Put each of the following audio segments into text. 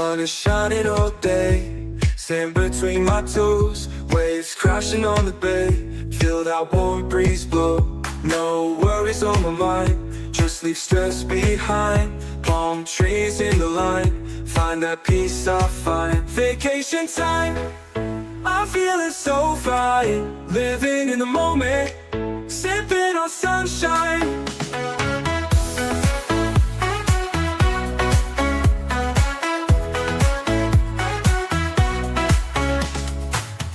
sun is shining all day, sand between my toes, waves crashing on the bay. Feel that warm breeze blow, no worries on my mind, just leave stress behind. Palm trees in the line, find that peace I find. Vacation time, I'm feeling so fine, living in the moment, sipping on sunshine.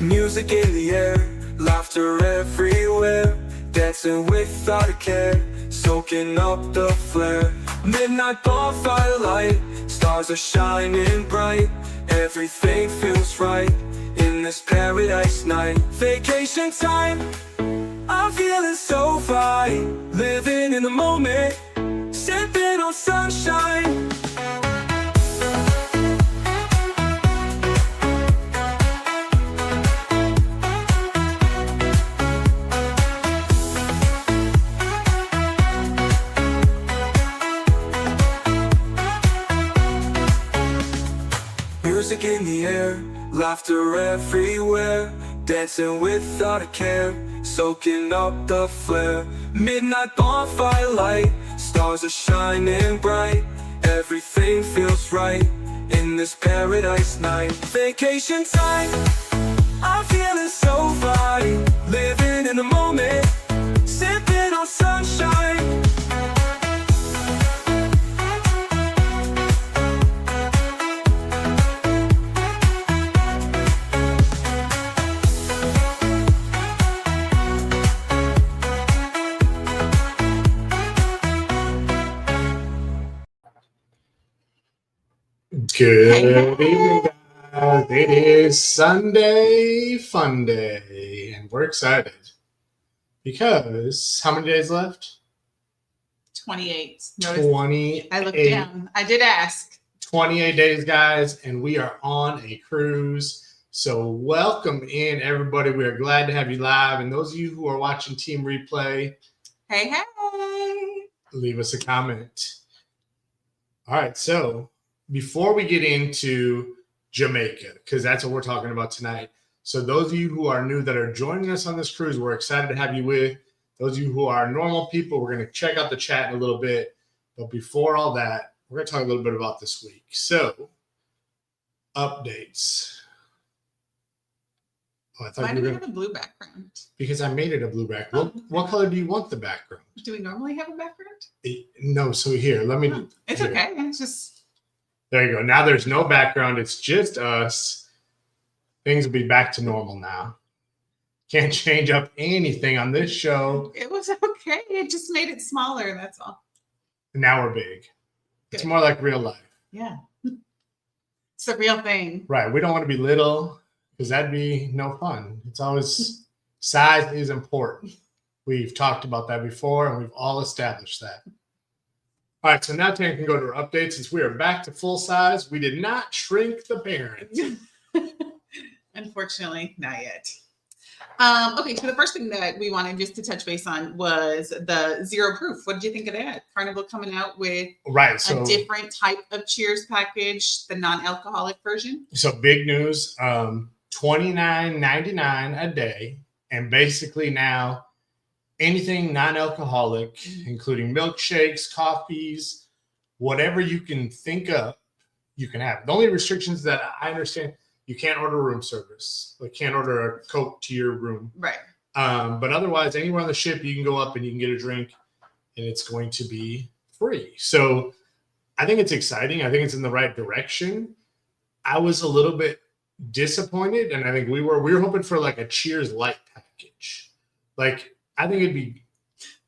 Music in the air, laughter everywhere, dancing without a care, soaking up the flare. Midnight bonfire light, stars are shining bright, everything feels right in this paradise night. Vacation time, I'm feeling so fine, living in the moment, sipping on sunshine. Music in the air, laughter everywhere, dancing without a care, soaking up the flare. Midnight bonfire light, stars are shining bright, everything feels right in this paradise night. Vacation time, I'm feeling so fine, living in the moment, sipping on sunshine. Good evening, guys. It is Sunday Fun Day, and we're excited because how many days left? 28. 28. I looked down. I did ask. 28 days, guys, and we are on a cruise. So welcome in, everybody. We are glad to have you live. And those of you who are watching Team Replay, Hey. leave us a comment. All right, so before we get into Jamaica, because that's what we're talking about tonight. So those of you who are new that are joining us on this cruise, we're excited to have you with. Those of you who are normal people, we're going to check out the chat in a little bit. But before all that, we're going to talk a little bit about this week. So, updates. Oh, I thought Why you do were we going have a blue background? because I made it a blue background. What color do you want the background? Do we normally have a background? No, so here, let me. Oh, it's here. okay. It's just. There you go. Now there's no background. It's just us. Things will be back to normal now. Can't change up anything on this show. It was okay. It just made it smaller. That's all. Now we're big. Good. It's more like real life. Yeah. It's the real thing. Right. We don't want to be little because that'd be no fun. It's always size is important. We've talked about that before and we've all established that. All right, so now Tanya can go to her updates. Since we are back to full size, we did not shrink the parent. Unfortunately, not yet. Okay, so the first thing that we wanted just to touch base on was the zero proof. What did you think of that? Carnival coming out with a different type of Cheers package, the non-alcoholic version. So big news, $29.99 a day. And basically now anything non-alcoholic, including milkshakes, coffees, whatever you can think of, you can have. The only restrictions that I understand, you can't order room service. Like can't order a Coke to your room. Right. But otherwise, anywhere on the ship, you can go up and you can get a drink and it's going to be free. So I think it's exciting. I think it's in the right direction. I was a little bit disappointed, and I think we were hoping for like a Cheers Light package. Like, I think it'd be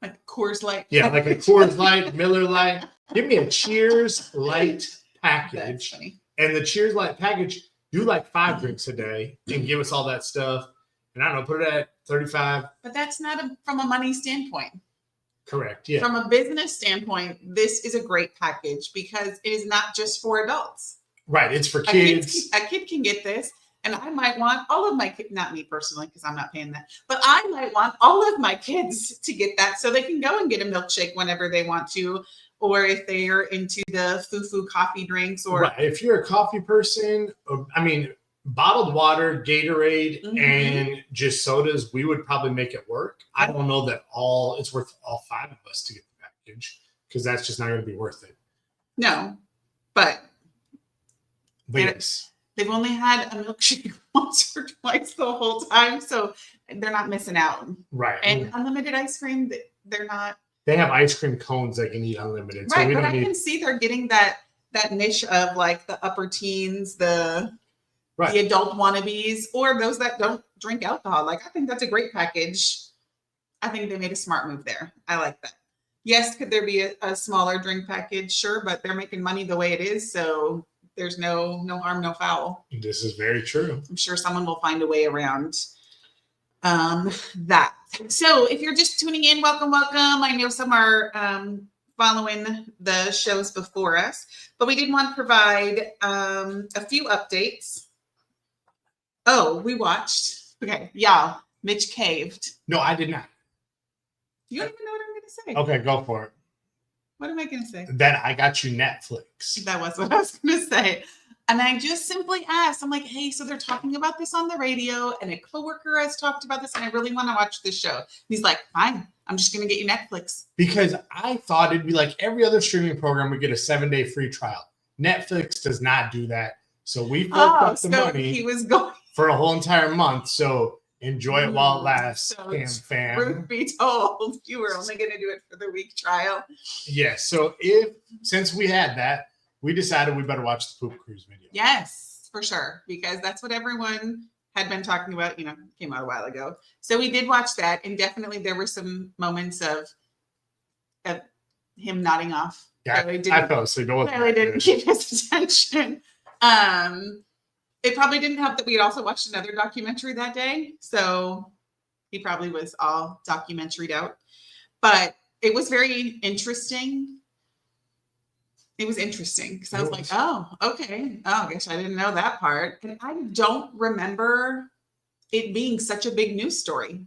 like Coors Light. Yeah, like a Coors Light, Miller Light. Give me a Cheers Light package. And the Cheers Light package, do like 5 drinks a day and give us all that stuff. And I don't know, put it at 35. But that's not from a money standpoint. Correct. Yeah. From a business standpoint, this is a great package because it is not just for adults. Right. It's for kids. A kid can get this. And I might want all of my kids, not me personally, because I'm not paying that, but I might want all of my kids to get that so they can go and get a milkshake whenever they want to, or if they are into the foo-foo coffee drinks. Or right. If you're a coffee person, I mean, bottled water, Gatorade, and just sodas, we would probably make it work. I don't know that it's worth all 5 of us to get the package, because that's just not going to be worth it. No, but yes. They've only had a milkshake once or twice the whole time, so they're not missing out. Right. And unlimited ice cream, they're not. They have ice cream cones that can eat unlimited. Right, so but I can see they're getting that niche of like the upper teens, the adult wannabes, or those that don't drink alcohol. Like, I think that's a great package. I think they made a smart move there. I like that. Yes, could there be a smaller drink package? Sure, but they're making money the way it is, so there's no harm, no foul. This is very true. I'm sure someone will find a way around that. So if you're just tuning in, welcome. I know some are following the shows before us, but we did want to provide a few updates. Oh, we watched. Okay, y'all. Mitch caved. No, I did not. You don't even know what I'm going to say. Okay, go for it. What am I going to say? That I got you Netflix. That was what I was going to say. And I just simply asked, I'm like, hey, so they're talking about this on the radio, and a coworker has talked about this, and I really want to watch this show. And he's like, fine, I'm just going to get you Netflix. Because I thought it'd be like every other streaming program would get a 7-day free trial. Netflix does not do that. So we forked up the money he was going for a whole entire month. So enjoy it while it lasts, fam. Truth be told, you were only going to do it for the week trial. Yes. So since we had that, we decided we better watch the Poop Cruise video. Yes, for sure. Because that's what everyone had been talking about, came out a while ago. So we did watch that. And definitely there were some moments of him nodding off. Yeah, I fell asleep. Clearly didn't keep his attention. It probably didn't help that we had also watched another documentary that day. So he probably was all documentaried out. But it was very interesting. It was interesting because I was like, oh, okay. Oh, I guess I didn't know that part. And I don't remember it being such a big news story.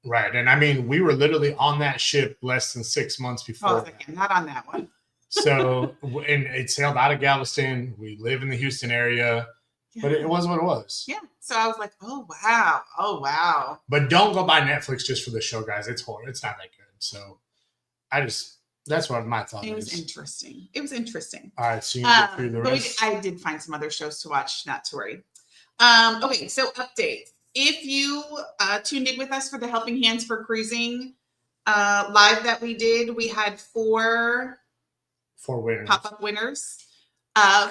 Right. And I mean, we were literally on that ship less than 6 months before. Oh, I was like, not on that one. So, and it sailed out of Galveston. We live in the Houston area, but it was what it was. Yeah. So I was like, oh, wow. Oh, wow. But don't go buy Netflix just for the show, guys. It's horrible. It's not that good. So that's what my thought is. It was interesting. It was interesting. All right. So you can get through the rest. I did find some other shows to watch, not to worry. Okay. So update. If you tuned in with us for the Helping Hands for Cruising live that we did, we had four winners. Pop-up winners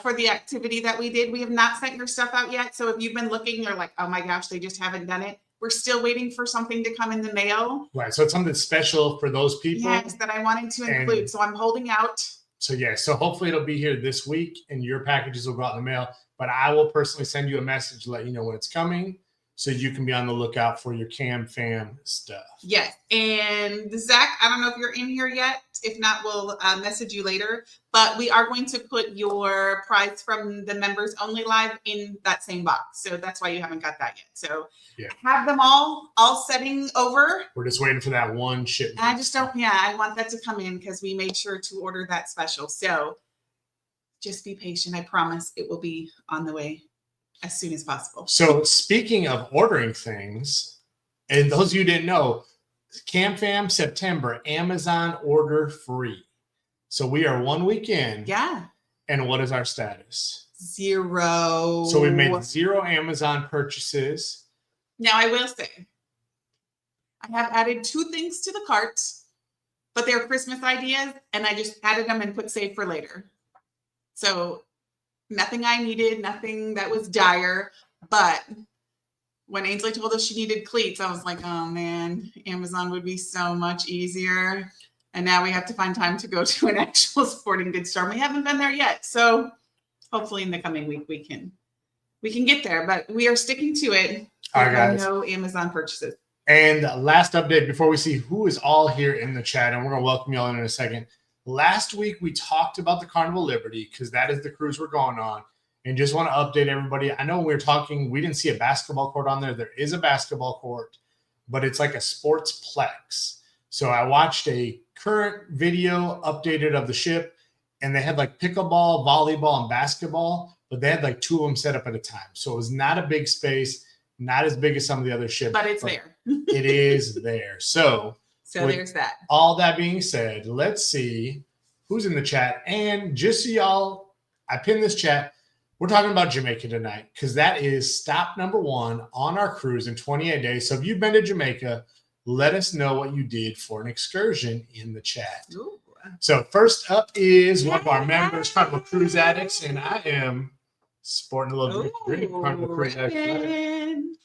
for the activity that we did. We have not sent your stuff out yet. So if you've been looking, you're like, oh my gosh, they just haven't done it. We're still waiting for something to come in the mail. Right. So it's something special for those people. Yes, that I wanted to include. So I'm holding out. So yeah, so hopefully it'll be here this week and your packages will go out in the mail. But I will personally send you a message to let you know when it's coming, so you can be on the lookout for your Cam Fam stuff. Yes. And Zach, I don't know if you're in here yet. If not, we'll message you later. But we are going to put your prize from the members only live in that same box. So that's why you haven't got that yet. So have them all setting over. We're just waiting for that one shipment. I want that to come in because we made sure to order that special. So just be patient. I promise it will be on the way as soon as possible. So speaking of ordering things, and those of you who didn't know, Cam Fam September, Amazon order free. So we are 1 week in. Yeah. And what is our status? 0. So we made 0 Amazon purchases. Now I will say, I have added 2 things to the cart, but they're Christmas ideas, and I just added them and put save for later. So nothing I needed, nothing that was dire, but when Ainsley told us she needed cleats, I was like, oh man, Amazon would be so much easier. And now we have to find time to go to an actual sporting goods store. We haven't been there yet. So hopefully in the coming week, we can get there, but we are sticking to it. All right, guys. No Amazon purchases. And last update before we see who is all here in the chat, and we're going to welcome you all in a second. Last week, we talked about the Carnival Liberty because that is the cruise we're going on. And just want to update everybody. I know when we were talking, we didn't see a basketball court on there. There is a basketball court, but it's like a sportsplex. So I watched a current video updated of the ship, and they had like pickleball, volleyball, and basketball, but they had like 2 of them set up at a time. So it was not a big space, not as big as some of the other ships. But it's there. It is there. So there's that. All that being said, let's see who's in the chat. And just so y'all, I pinned this chat. We're talking about Jamaica tonight because that is stop number 1 on our cruise in 28 days. So if you've been to Jamaica, let us know what you did for an excursion in the chat. Ooh. So first up is one of our members, Carnival Cruise Addicts, and I am sporting a little green Carnival Cruise Addicts.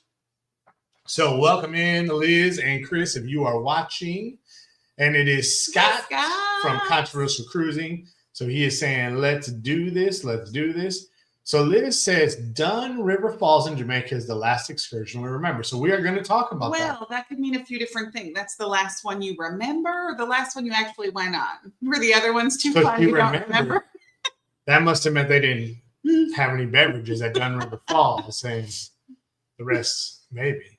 So welcome in, Liz and Chris, if you are watching. And it is Scott from Controversial Cruising. So he is saying, let's do this, let's do this. So Liz says, Dunn River Falls in Jamaica is the last excursion we remember. So we are going to talk about that. Well, that could mean a few different things. That's the last one you remember, or the last one you actually went on. Were the other ones too fun you don't remember? That must have meant they didn't have any beverages at Dunn River Falls, saying the rest maybe.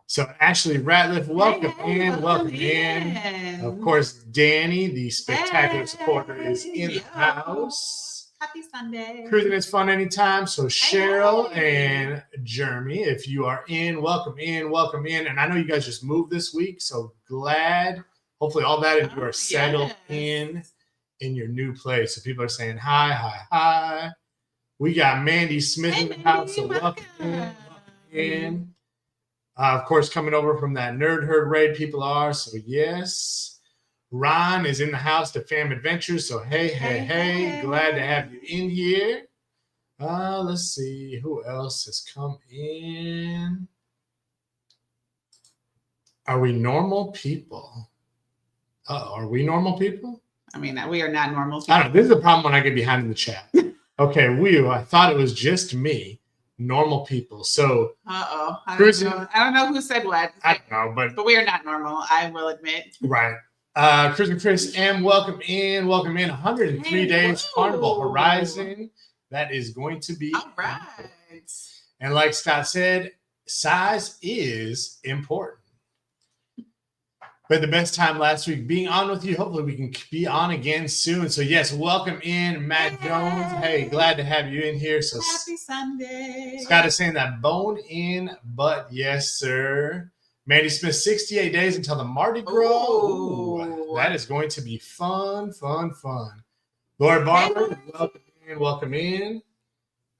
So Ashley Ratliff, welcome in. Of course, Danny, the spectacular supporter, is in the house. Happy Sunday. Cruising is fun anytime. So Cheryl and Jeremy, if you are in, welcome in, welcome in. And I know you guys just moved this week, so glad. Hopefully all that and you are settled in your new place. So people are saying hi, hi, hi. We got Mandy Smith in the house, so welcome in. Of course, coming over from that Nerd Herd raid, people are. So yes. Ron is in the house to Fam Adventures. So hey. Glad to have you in here. Let's see who else has come in. Are we normal people? Are we normal people? I mean, we are not normal people. I don't know. This is the problem when I get behind in the chat. Okay, I thought it was just me. Normal people. So I don't know who said what. I don't know, but we are not normal, I will admit. Right. Cruising Chris M, welcome in. 103 days Carnival Horizon. That is going to be all right. And like Scott said, size is important. But the best time last week being on with you. Hopefully we can be on again soon. So yes, welcome in, Matt Jones. Hey, glad to have you in here. So happy Sunday. Scott is saying that bone in, but yes, sir. Mandy Smith, 68 days until the Mardi Gras. Ooh, that is going to be fun. Laura Barber, welcome in.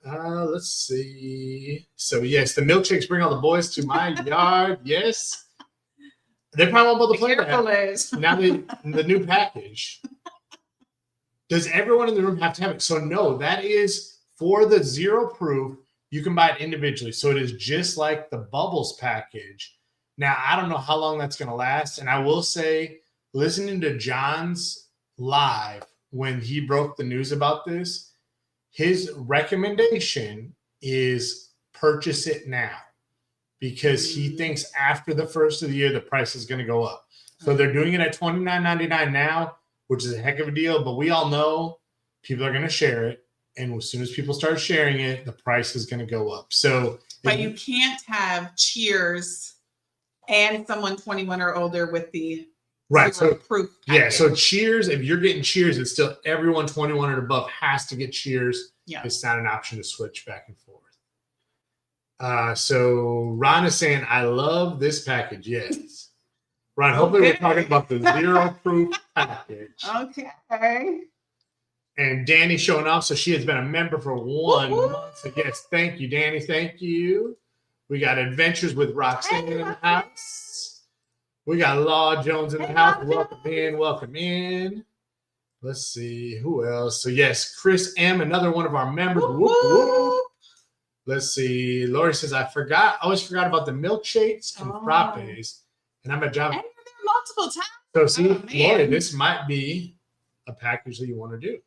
Let's see. So yes, the milkshakes bring all the boys to my yard. Yes. They probably won't be able to play that. Now the new package. Does everyone in the room have to have it? So no, that is for the 0 proof. You can buy it individually. So it is just like the Bubbles package. Now, I don't know how long that's going to last. And I will say, listening to John's live when he broke the news about this, his recommendation is purchase it now because he thinks after the first of the year, the price is going to go up. So they're doing it at $29.99 now, which is a heck of a deal. But we all know people are going to share it. And as soon as people start sharing it, the price is going to go up. So, but you can't have Cheers and someone 21 or older with the proof package. Yeah, so Cheers, if you're getting Cheers, it's still everyone 21 and above has to get Cheers. Yeah. It's not an option to switch back and forth. So Ron is saying, I love this package. Yes. Ron, hopefully we're talking about the 0 proof package. Okay. And Danny showing off. So she has been a member for 1 month. So yes, thank you, Danny. Thank you. We got Adventures with Roxanne in the house. We got Law Jones in the house. Welcome in. Let's see who else. So yes, Chris M, another one of our members. Let's see. Lori says, I always forgot about the milkshakes and frappes. And I'm a job. And you're there multiple times. So see, Lori, this might be a package that you want to do.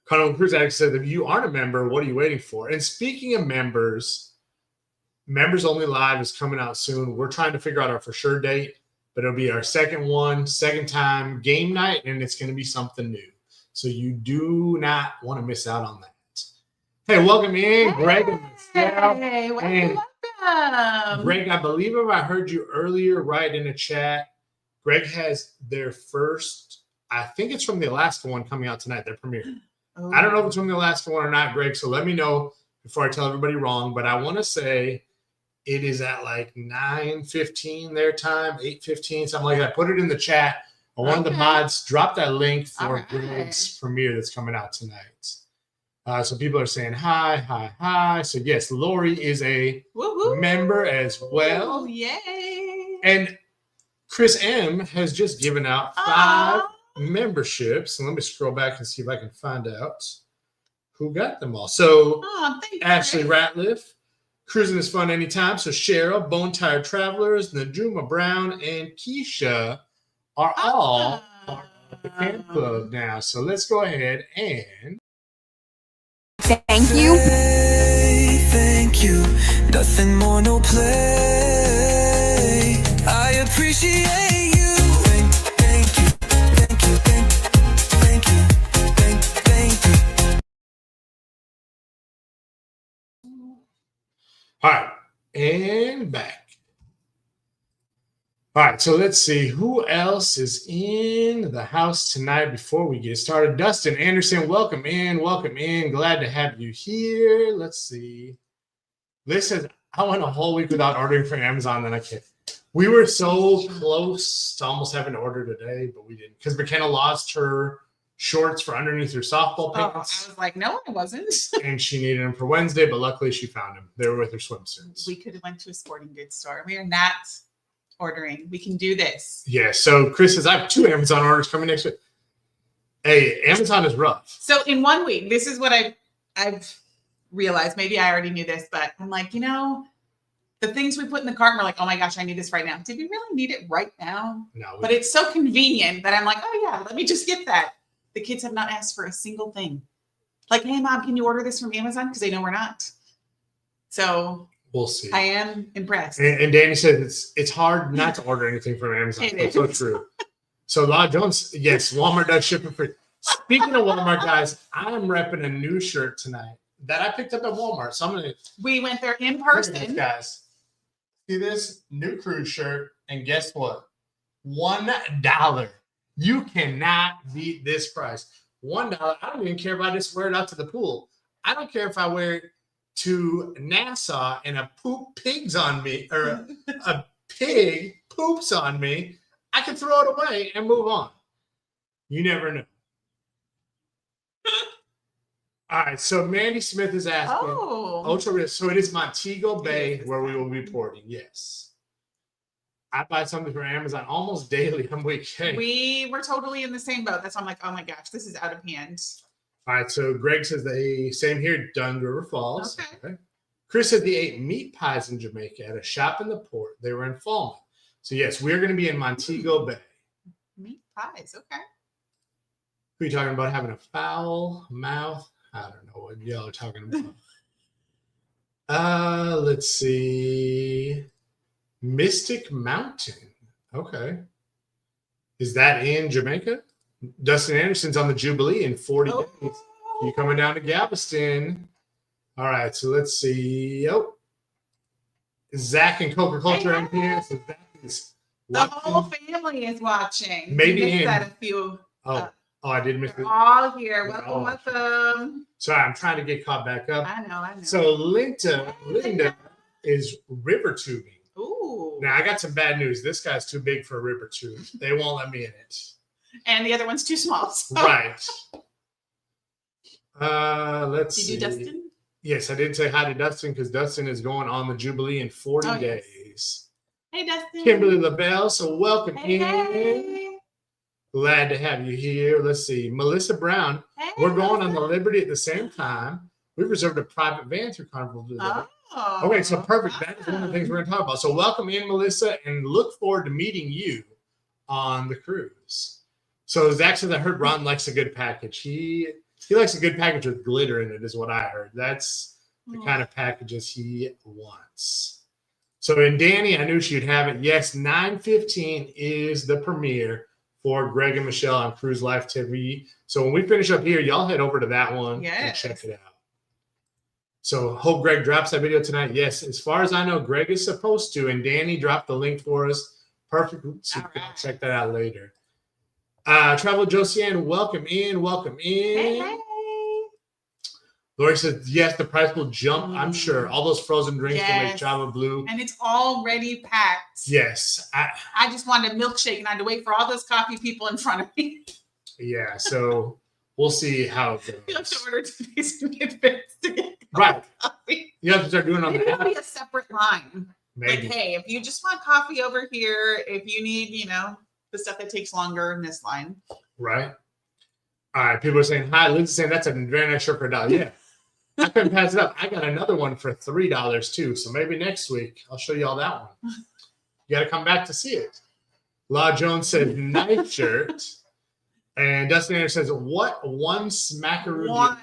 Carnival Cruise Addict said, if you aren't a member, what are you waiting for? And speaking of members Only Live is coming out soon. We're trying to figure out our for sure date, but it'll be our second time game night, and it's going to be something new. So you do not want to miss out on that. Hey, welcome in, Greg and Michelle. Hey, welcome. Greg, I believe if I heard you earlier, right in the chat, Greg has their first, I think it's from the Alaska one coming out tonight, their premiere. Oh. I don't know if it's from the Alaska one or not, Greg, so let me know before I tell everybody wrong, but I want to say it is at like 9:15 their time, 8:15, something like that. Put it in the chat. I want the mods drop that link for Greg's premiere that's coming out tonight. So people are saying hi. So yes, Lori is a member as well. Yay! And Chris M has just given out 5 memberships. And let me scroll back and see if I can find out who got them all. So Ashley Ratliff, Cruising is Fun Anytime. So Cheryl, Bone Tired Travelers, Najuma Brown, and Keisha are all part of the fan club now. So let's go ahead and thank you. Thank you. Nothing more, no play. I appreciate you. Thank you. Thank you. Thank you. Thank you. All right, and back. All right, so let's see who else is in the house tonight before we get started. Dustin Anderson, welcome in. Glad to have you here. Let's see. Liz says, I went a whole week without ordering from Amazon, then I can't. We were so close to almost having to order today, but we didn't because McKenna lost her shorts for underneath her softball pants. I was like, no, I wasn't. And she needed them for Wednesday, but luckily she found them. They were with her swimsuits. We could have went to a sporting goods store. We are not ordering. We can do this. Yeah. So Chris says, I have 2 Amazon orders coming next week. Hey, Amazon is rough. So in 1 week, this is what I've realized. Maybe I already knew this, but I'm like, the things we put in the cart, and we're like, oh my gosh, I need this right now. Did we really need it right now? No. But it's so convenient that I'm like, oh yeah, let me just get that. The kids have not asked for a single thing. Like, hey mom, can you order this from Amazon? Because they know we're not. So we'll see. I am impressed. And Danny says it's hard not to order anything from Amazon. That's so true. So La Jones, yes, Walmart does shipping free. Speaking of Walmart, guys, I'm repping a new shirt tonight that I picked up at Walmart. So I'm gonna. We went there in person, this, guys. See this new cruise shirt, and guess what? $1. You cannot beat this price. $1. I don't even care if I just wear it out to the pool. I don't care if I wear it to Nassau and a pig's on me, or a pig poops on me. I can throw it away and move on. You never know. All right, so Mandy Smith is asking. Ultra, so it is Montego Bay where we will be porting. Yes. I buy something from Amazon almost daily. I'm like, hey. We were totally in the same boat. That's why I'm like, oh my gosh, this is out of hand. All right, so Greg says same here, Dunn River Falls. Okay. Chris said they ate meat pies in Jamaica at a shop in the port. They were in Falmouth. So yes, we're going to be in Montego Bay. Meat pies, okay. Who are you talking about having a foul mouth? I don't know what y'all are talking about. Let's see. Mystic Mountain. Okay. Is that in Jamaica? Dustin Anderson's on the Jubilee in 40 days. You coming down to Galveston. All right, so let's see. Oh. Zach and Coca Culture in here. So Zach is watching. The whole family is watching. Maybe that a few. I did miss it. All here. Welcome. Sorry, I'm trying to get caught back up. I know. So Linda is river tubing. Ooh. Now I got some bad news. This guy's too big for a river tube. They won't let me in it. And the other one's too small. So. Right. Let's see. Did you do Dustin? Yes, I did say hi to Dustin because Dustin is going on the Jubilee in 40 days. Hey, Dustin. Kimberly LaBelle, so welcome in. Hey. Glad to have you here. Let's see. Melissa Brown. Hey, we're going on the Liberty at the same time. We've reserved a private van through Carnival today. Okay, so perfect. That is one of the things we're going to talk about. So welcome in, Melissa, and look forward to meeting you on the cruise. So Zach said I heard Ron likes a good package. He likes a good package with glitter in it, is what I heard. That's the kind of packages he wants. So in Danny, I knew she'd have it. Yes, 9:15 is the premiere for Greg and Michelle on Cruise Life TV. So when we finish up here, y'all head over to that one and check it out. So hope Greg drops that video tonight. Yes, as far as I know, Greg is supposed to, and Danny dropped the link for us. Perfect. So check that out later. Travel Josiane, welcome in. Hey. Lori says, yes, the price will jump, I'm sure. All those frozen drinks will make Java Blue. And it's already packed. Yes. I just wanted a milkshake and I had to wait for all those coffee people in front of me. Yeah, so we'll see how it goes. You have to order 2 days in advance to get coffee. You have to start doing it on Maybe the it'll be a separate line. Maybe. Like, hey, if you just want coffee over here, if you need, the stuff that takes longer in this line. Right. All right, people are saying, hi, Lindsay's saying that's a very nice shirt for $1. Yeah. I couldn't pass it up. I got another one for $3 too. So maybe next week I'll show you all that one. You got to come back to see it. La Jones said, nice shirt. And Dustin Anderson says, what one smackaroo? One.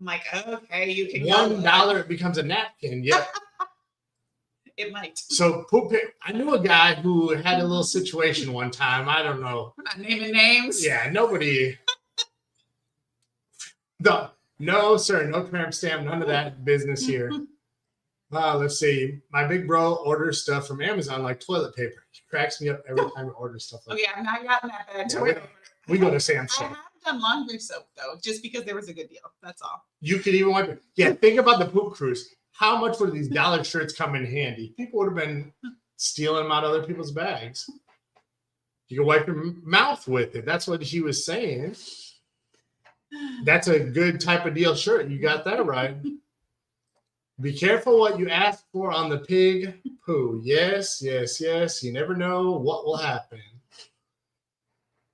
I'm like, okay, you can $1 it becomes a napkin. Yeah. It might. So I knew a guy who had a little situation one time. I don't know. We're not naming names. Yeah, nobody. No, sir. No tramp stamp. None of that business here. Let's see. My big bro orders stuff from Amazon like toilet paper. He cracks me up every time he orders stuff like that. I've not gotten that bad toilet paper. We go to Sam's. I have done laundry soap though, just because there was a good deal. That's all. You could even wipe it. Yeah, think about the poop cruise. How much would these dollar shirts come in handy? People would have been stealing them out of other people's bags. You can wipe your mouth with it. That's what he was saying. That's a good type of deal shirt. You got that right. Be careful what you ask for on the pig poo. Yes. You never know what will happen.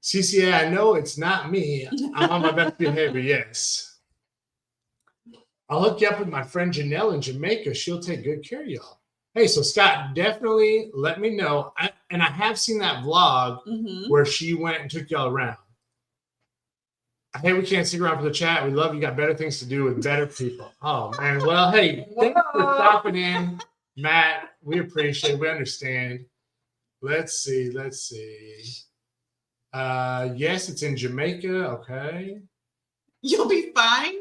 CCA, I know it's not me. I'm on my best behavior. Yes. I'll hook you up with my friend Janelle in Jamaica. She'll take good care of y'all. Hey, so Scott, definitely let me know. I have seen that vlog where she went and took y'all around. Hey, we can't stick around for the chat. We love you. Got better things to do with better people. Oh, man. Well, hey, thanks for stopping in, Matt. We appreciate it. We understand. Let's see. Yes, it's in Jamaica. Okay. You'll be fine.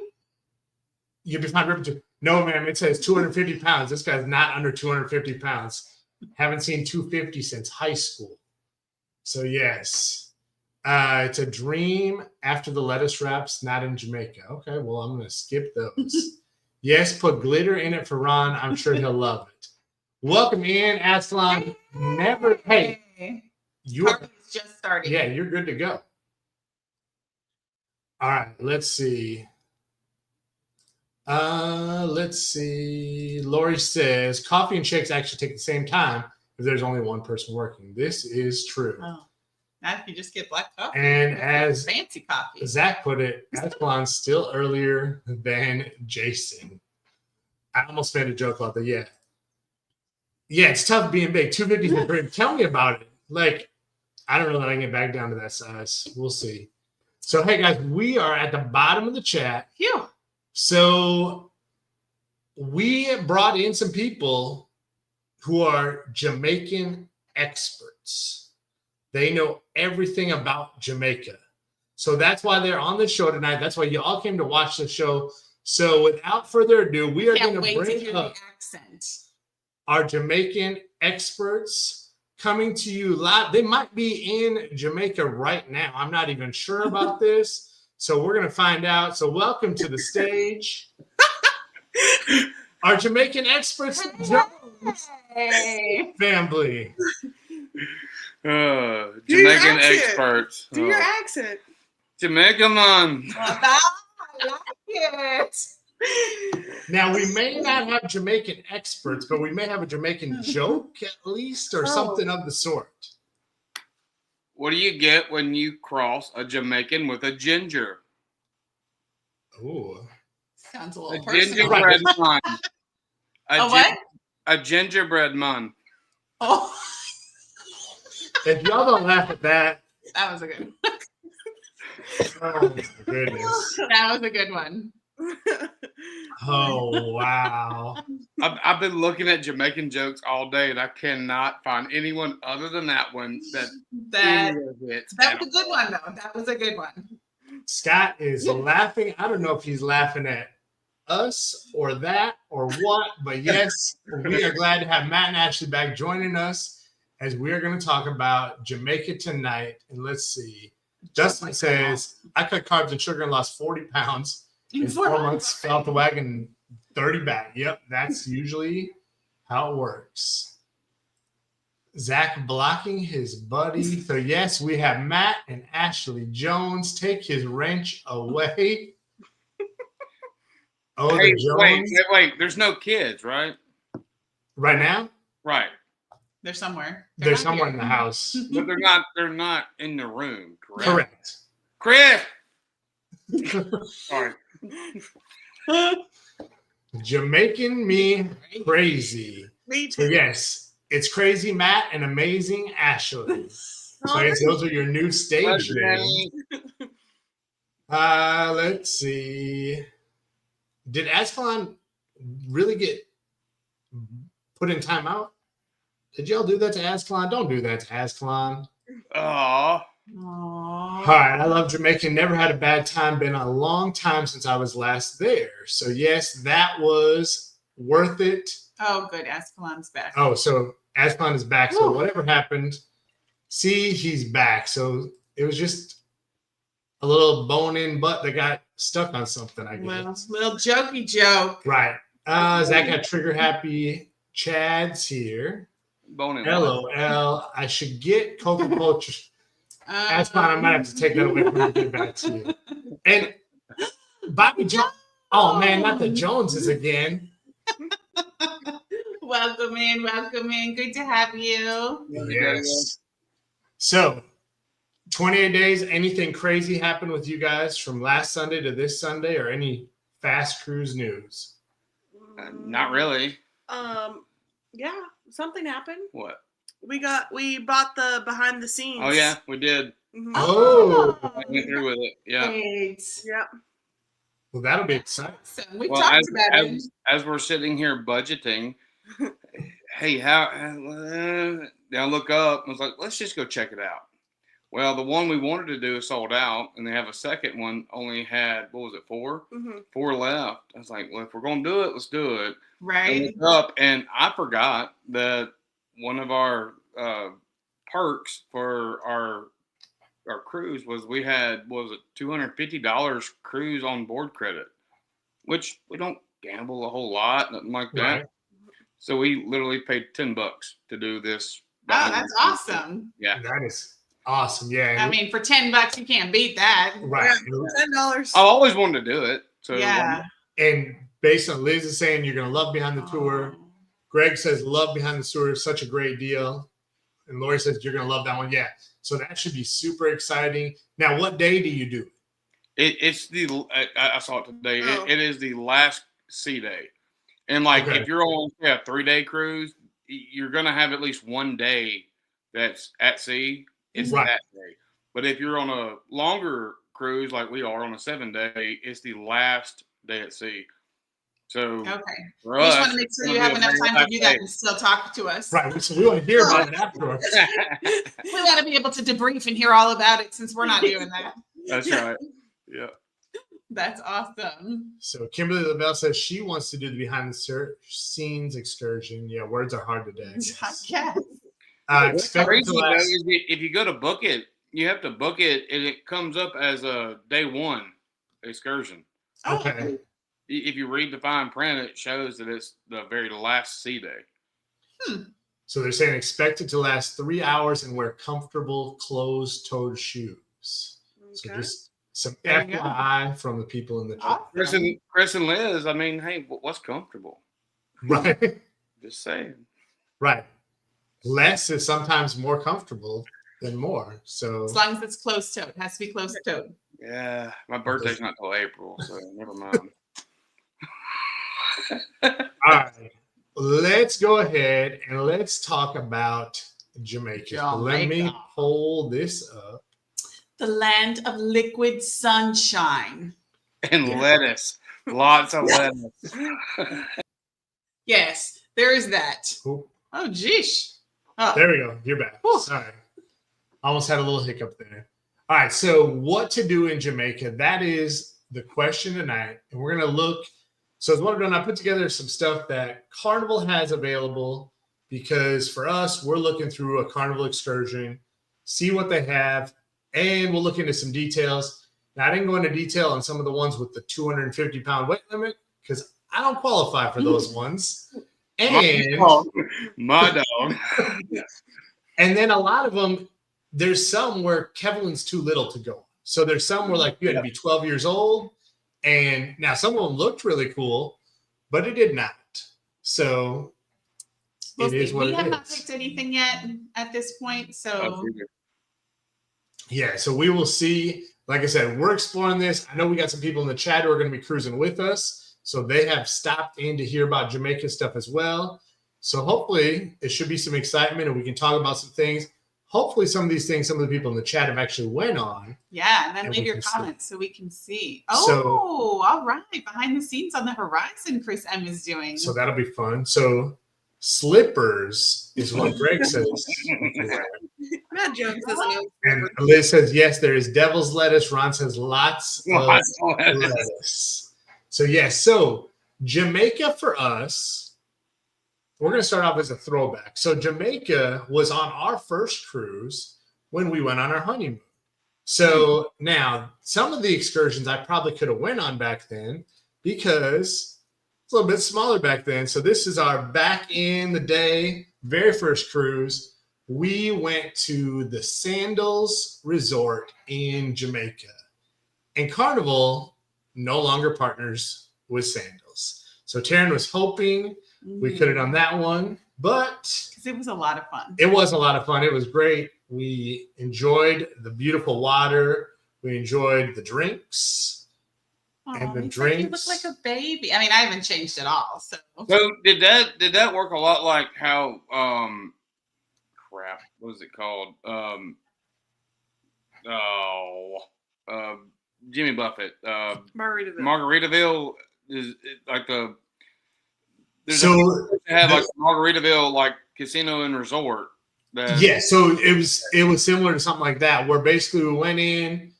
You'll be fine. No, ma'am. It says 250 pounds. This guy's not under 250 pounds. Haven't seen 250 since high school. So, yes. It's a dream after the lettuce wraps, not in Jamaica. Okay, well, I'm going to skip those. Yes, put glitter in it for Ron. I'm sure he'll love it. Welcome in, Aslan. Hey, you're just starting. Yeah, you're good to go. All right, let's see. Lori says coffee and shakes actually take the same time if there's only one person working. This is true. Oh. Now you just get black coffee. And as fancy coffee. Zach put it, Aslan's still earlier than Jason. I almost made a joke about that. Yeah, it's tough being big. 250. Tell me about it. Like, I don't know that I can get back down to that size. We'll see. So, hey, guys, we are at the bottom of the chat. Phew. So, we brought in some people who are Jamaican experts. They know everything about Jamaica. So that's why they're on the show tonight. That's why you all came to watch the show. So without further ado, we are going to bring up our Jamaican experts coming to you live. They might be in Jamaica right now. I'm not even sure about this. So we're going to find out. So welcome to the stage. Our Jamaican experts, Jones family. Jamaican experts. Do your accent. Jamaica man. I like it. Now, we may not have Jamaican experts, but we may have a Jamaican joke at least or something of the sort. What do you get when you cross a Jamaican with a ginger? Ooh. Sounds a little personal. Gingerbread man. What? A gingerbread man. Oh. If y'all don't laugh at that. That was a good one. Oh, my goodness. That was a good one. Oh, wow. I've been looking at Jamaican jokes all day, and I cannot find anyone other than that one that was a good one, though. That was a good one. Scott is laughing. I don't know if he's laughing at us or that or what, but yes, we are glad to have Matt and Ashley back joining us. as we are going to talk about Jamaica tonight. And let's see. Justin says, I cut carbs and sugar and lost 40 pounds in 4 months. Fell off the wagon 30 back. Yep, that's usually how it works. Zach blocking his buddy. So, yes, we have Matt and Ashley Jones. Take his wrench away. Oh, Hey, the Jones. wait. There's no kids, right? Right now? Right. They're somewhere. They're somewhere in the house. But they're not in the room, correct? Correct. Chris! Sorry. Jamaican me crazy. Me So too. yes, it's crazy Matt and amazing Ashley. So I guess those are your new stage names. Let's see. Did Ascalon really get put in timeout? Did y'all do that to Ascalon? Don't do that to Ascalon. Aw. All right, I love Jamaica. Never had a bad time. Been a long time since I was last there. So yes, that was worth it. Oh, good. Ascalon's back. Oh, so Ascalon is back. So whatever happened, see, he's back. So it was just a little bone-in butt that got stuck on something, I guess. Little jokey joke. Right. Zach got trigger happy. Chad's here. Bone and LOL. I should get Coca-Cola. That's fine. I might have to take that away from you and get back to you. And Bobby Jones. Oh, man, not the Joneses again. Welcome in. Good to have you. Yes. So, 28 days. Anything crazy happened with you guys from last Sunday to this Sunday, or any fast cruise news? Not really. Yeah, something happened. What? We bought the behind the scenes. Oh, yeah, we did. Mhm. Oh. I went through with it. Yeah. Great. Yep. Well, that'll be exciting. So we Well, talked about it. as we're sitting here budgeting, hey, I look up and was like, let's just go check it out. Well, the one we wanted to do is sold out, and they have a second one, only had, what was it, 4? Mhm. 4 left. I was like, well, if we're going to do it, let's do it. Right. And up, and I forgot that one of our perks for our cruise was we had, what was it, $250 cruise on board credit, which we don't gamble a whole lot, nothing like that. Right. So we literally paid $10 to do this. Oh, that's awesome. Yeah. That is awesome. Yeah. I mean, for $10, you can't beat that. right. $10. I always wanted to do it. So Yeah. And based on Liz is saying, you're going to love Behind the Tour. Greg says, love Behind the Tour. Such a great deal. And Lori says, you're going to love that one. Yeah. So that should be super exciting. Now, what day do you do it? It's I saw it today. Oh. It is the last sea day. And like, Okay. if you're on a 3-day cruise, you're going to have at least one day that's at sea. It's Right. that day. But if you're on a longer cruise, like we are on a 7-day, it's the last day at sea. So Okay. for We us, just want to make sure you have enough time to do that and still talk to us. Right. So we want to hear about it afterwards. We want to be able to debrief and hear all about it since we're not doing that. That's right. Yeah. That's awesome. So Kimberly LaBelle says she wants to do the behind the scenes excursion. Yeah, words are hard today. Yes. What's Expect it crazy to though last. is if you go to book it, you have to book it, and it comes up as a day 1 excursion. Okay. If you read the fine print, it shows that it's the very last sea day. So they're saying expect it to last 3 hours and wear comfortable closed-toed shoes. So Okay. just some There you go. FYI from the people in the chat. Chris and Liz, I mean, hey, what's comfortable? Right. Just saying. Right. Less is sometimes more comfortable than more. So As long as it's closed-toed. It has to be closed-toed. Yeah, my birthday's not till April, so never mind. all right. Let's go ahead and let's talk about Jamaica. Let me Jamaica. pull this up. The land of liquid sunshine. And lettuce, lots of lettuce. Yes, there is that. Oh, Oh, geesh. Oh, there we go. You're back. Whew. Sorry. Almost had a little hiccup there. All right. So, what to do in Jamaica? That is the question tonight. And we're going to look. So, as what I've done, I put together some stuff that Carnival has available because for us, we're looking through a Carnival excursion, see what they have, and we'll look into some details. Now, I didn't go into detail on some of the ones with the 250-pound weight limit because I don't qualify for those ones. And my dog. And then a lot of them, there's some where Kevlin's too little to go. So there's some where like you had to be 12 years old. And now some of them looked really cool, but it did not. So it is what it is. We have not picked anything yet at this point. So yeah, so we will see. Like I said, we're exploring this. I know we got some people in the chat who are going to be cruising with us. So they have stopped in to hear about Jamaica stuff as well. So hopefully it should be some excitement and we can talk about some things. Hopefully some of these things, some of the people in the chat have actually went on. Yeah, and then leave your comments so we can see. Oh, all right. Behind the scenes on the horizon, Chris M is doing. So that'll be fun. So slippers is what Greg says. Matt Jones doesn't know. And Liz says, yes, there is devil's lettuce. Ron says lots of lettuce. So yes, so Jamaica for us, we're going to start off as a throwback. So Jamaica was on our first cruise when we went on our honeymoon. So now some of the excursions I probably could have went on back then because it's a little bit smaller back then. So this is our back in the day, very first cruise. We went to the Sandals Resort in Jamaica. And Carnival no longer partners with Sandals. So Taryn was hoping we could have done that one, but because it was a lot of fun. It was a lot of fun. It was great. We enjoyed the beautiful water. We enjoyed the drinks. And the drinks. You look like a baby. I mean, I haven't changed at all. So did that work a lot like how crap, what was it called? Jimmy Buffett. Margaritaville is like the. So they have like Margaritaville like casino and resort. Yeah, so it was similar to something like that, where basically we went in,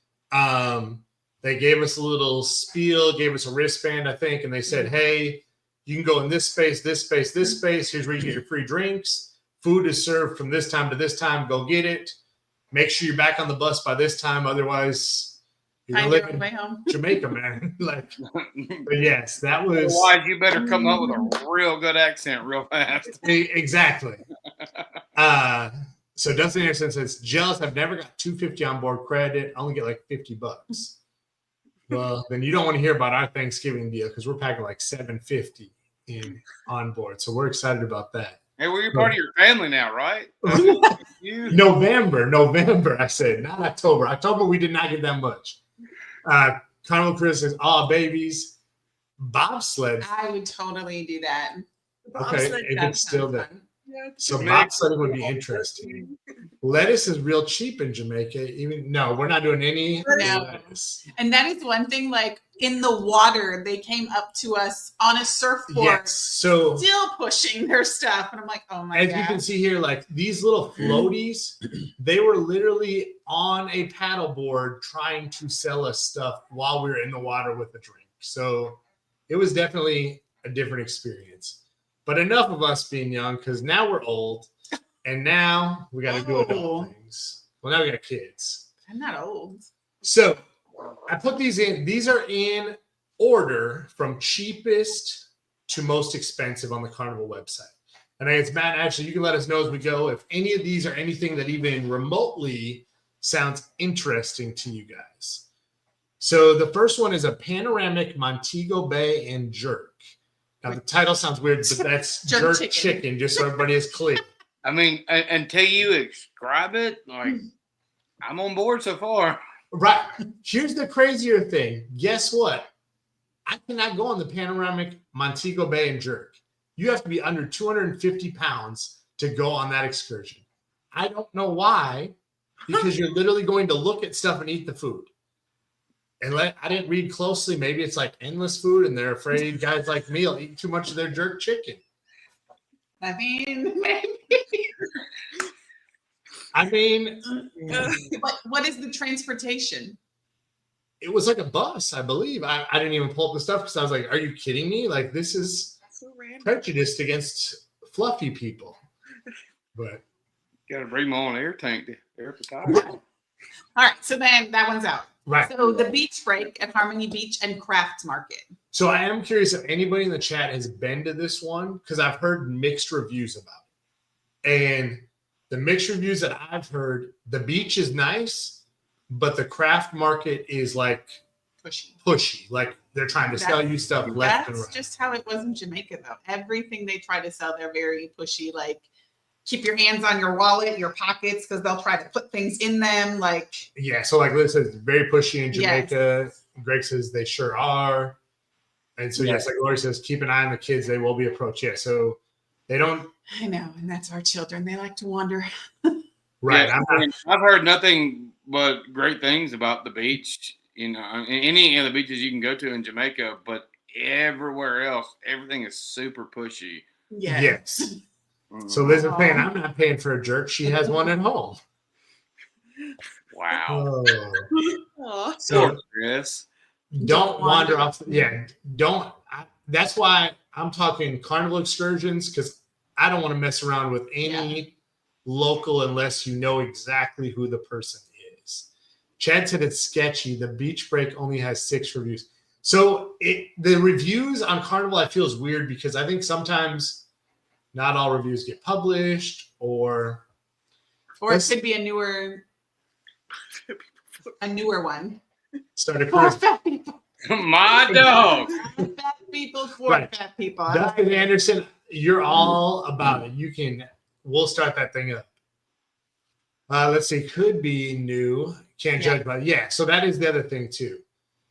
they gave us a little spiel, gave us a wristband, I think, and they said, hey, you can go in this space, this space, this space. Here's where you get your free drinks. Food is served from this time to this time. Go get it. Make sure you're back on the bus by this time, otherwise you're gonna live in way home. Jamaica, man. Like, but yes, that was. Otherwise, you better come up with a real good accent real fast. Exactly. So Dustin Anderson says, jealous. I've never got $250 on board credit. I only get like $50. Well, then you don't want to hear about our Thanksgiving deal because we're packing like $750 in on board. So we're excited about that. Hey, well, you're part of your family now, right? November. I said, not October. October, we did not get that much. Carnival Chris says, babies. Bobsled. I would totally do that. Okay, if it's still there. Yeah, so bobsledding would be interesting. Lettuce is real cheap in Jamaica. No, we're not doing any lettuce. And that is one thing, like in the water, they came up to us on a surfboard. Yes, so still pushing their stuff. And I'm like, oh my God. As you can see here, like these little floaties, they were literally on a paddleboard trying to sell us stuff while we were in the water with a drink. So it was definitely a different experience. But enough of us being young, because now we're old, and now we got to do adult things. Well, now we got kids. I'm not old. So I put these in. These are in order from cheapest to most expensive on the Carnival website. And it's Matt. Actually, you can let us know as we go if any of these are anything that even remotely sounds interesting to you guys. So the first one is a panoramic Montego Bay and jerk. Now, the title sounds weird, but that's jerk chicken, just so everybody is clear. I mean, until you describe it, like, I'm on board so far. Right. Here's the crazier thing. Guess what? I cannot go on the panoramic Montego Bay and jerk. You have to be under 250 pounds to go on that excursion. I don't know why, because you're literally going to look at stuff and eat the food. And I didn't read closely. Maybe it's like endless food, and they're afraid guys like me will eat too much of their jerk chicken. I mean, maybe. What is the transportation? It was like a bus, I believe. I didn't even pull up the stuff because I was like, "Are you kidding me? Like this is so prejudiced against fluffy people." But Got to bring my own air tank to air the tire. All right, so then that one's out. right. So the beach break at Harmony Beach and Crafts Market. So I am curious if anybody in the chat has been to this one because I've heard mixed reviews about it. And the mixed reviews that I've heard, the beach is nice, but the craft market is like pushy. Like they're trying to sell you stuff left and right. That's just how it was in Jamaica, though. Everything they try to sell, they're very pushy. Like keep your hands on your wallet, your pockets, because they'll try to put things in them. Like yeah, so like Liz says, very pushy in Jamaica. Yes. Greg says they sure are. And so yes, like Lori says, keep an eye on the kids. They will be approached. Yeah, so they don't. I know, and that's our children. They like to wander. Right. Yeah, I've heard nothing but great things about the beach. You know, any of the beaches you can go to in Jamaica, but everywhere else, everything is super pushy. Yes. So Liz is saying, I'm not paying for a jerk. She has one at home. Wow. So Chris. Don't wander off. Don't. That's why I'm talking carnival excursions because I don't want to mess around with any local unless you know exactly who the person is. Chad said it's sketchy. The beach break only has 6 reviews. So the reviews on Carnival I feel is weird because I think sometimes not all reviews get published or it could be a newer one. Started for fat people. My dog. Fat people for fat people. Dustin Anderson, you're all about it. We'll start that thing up. Let's see, could be new. Can't judge by so that is the other thing too.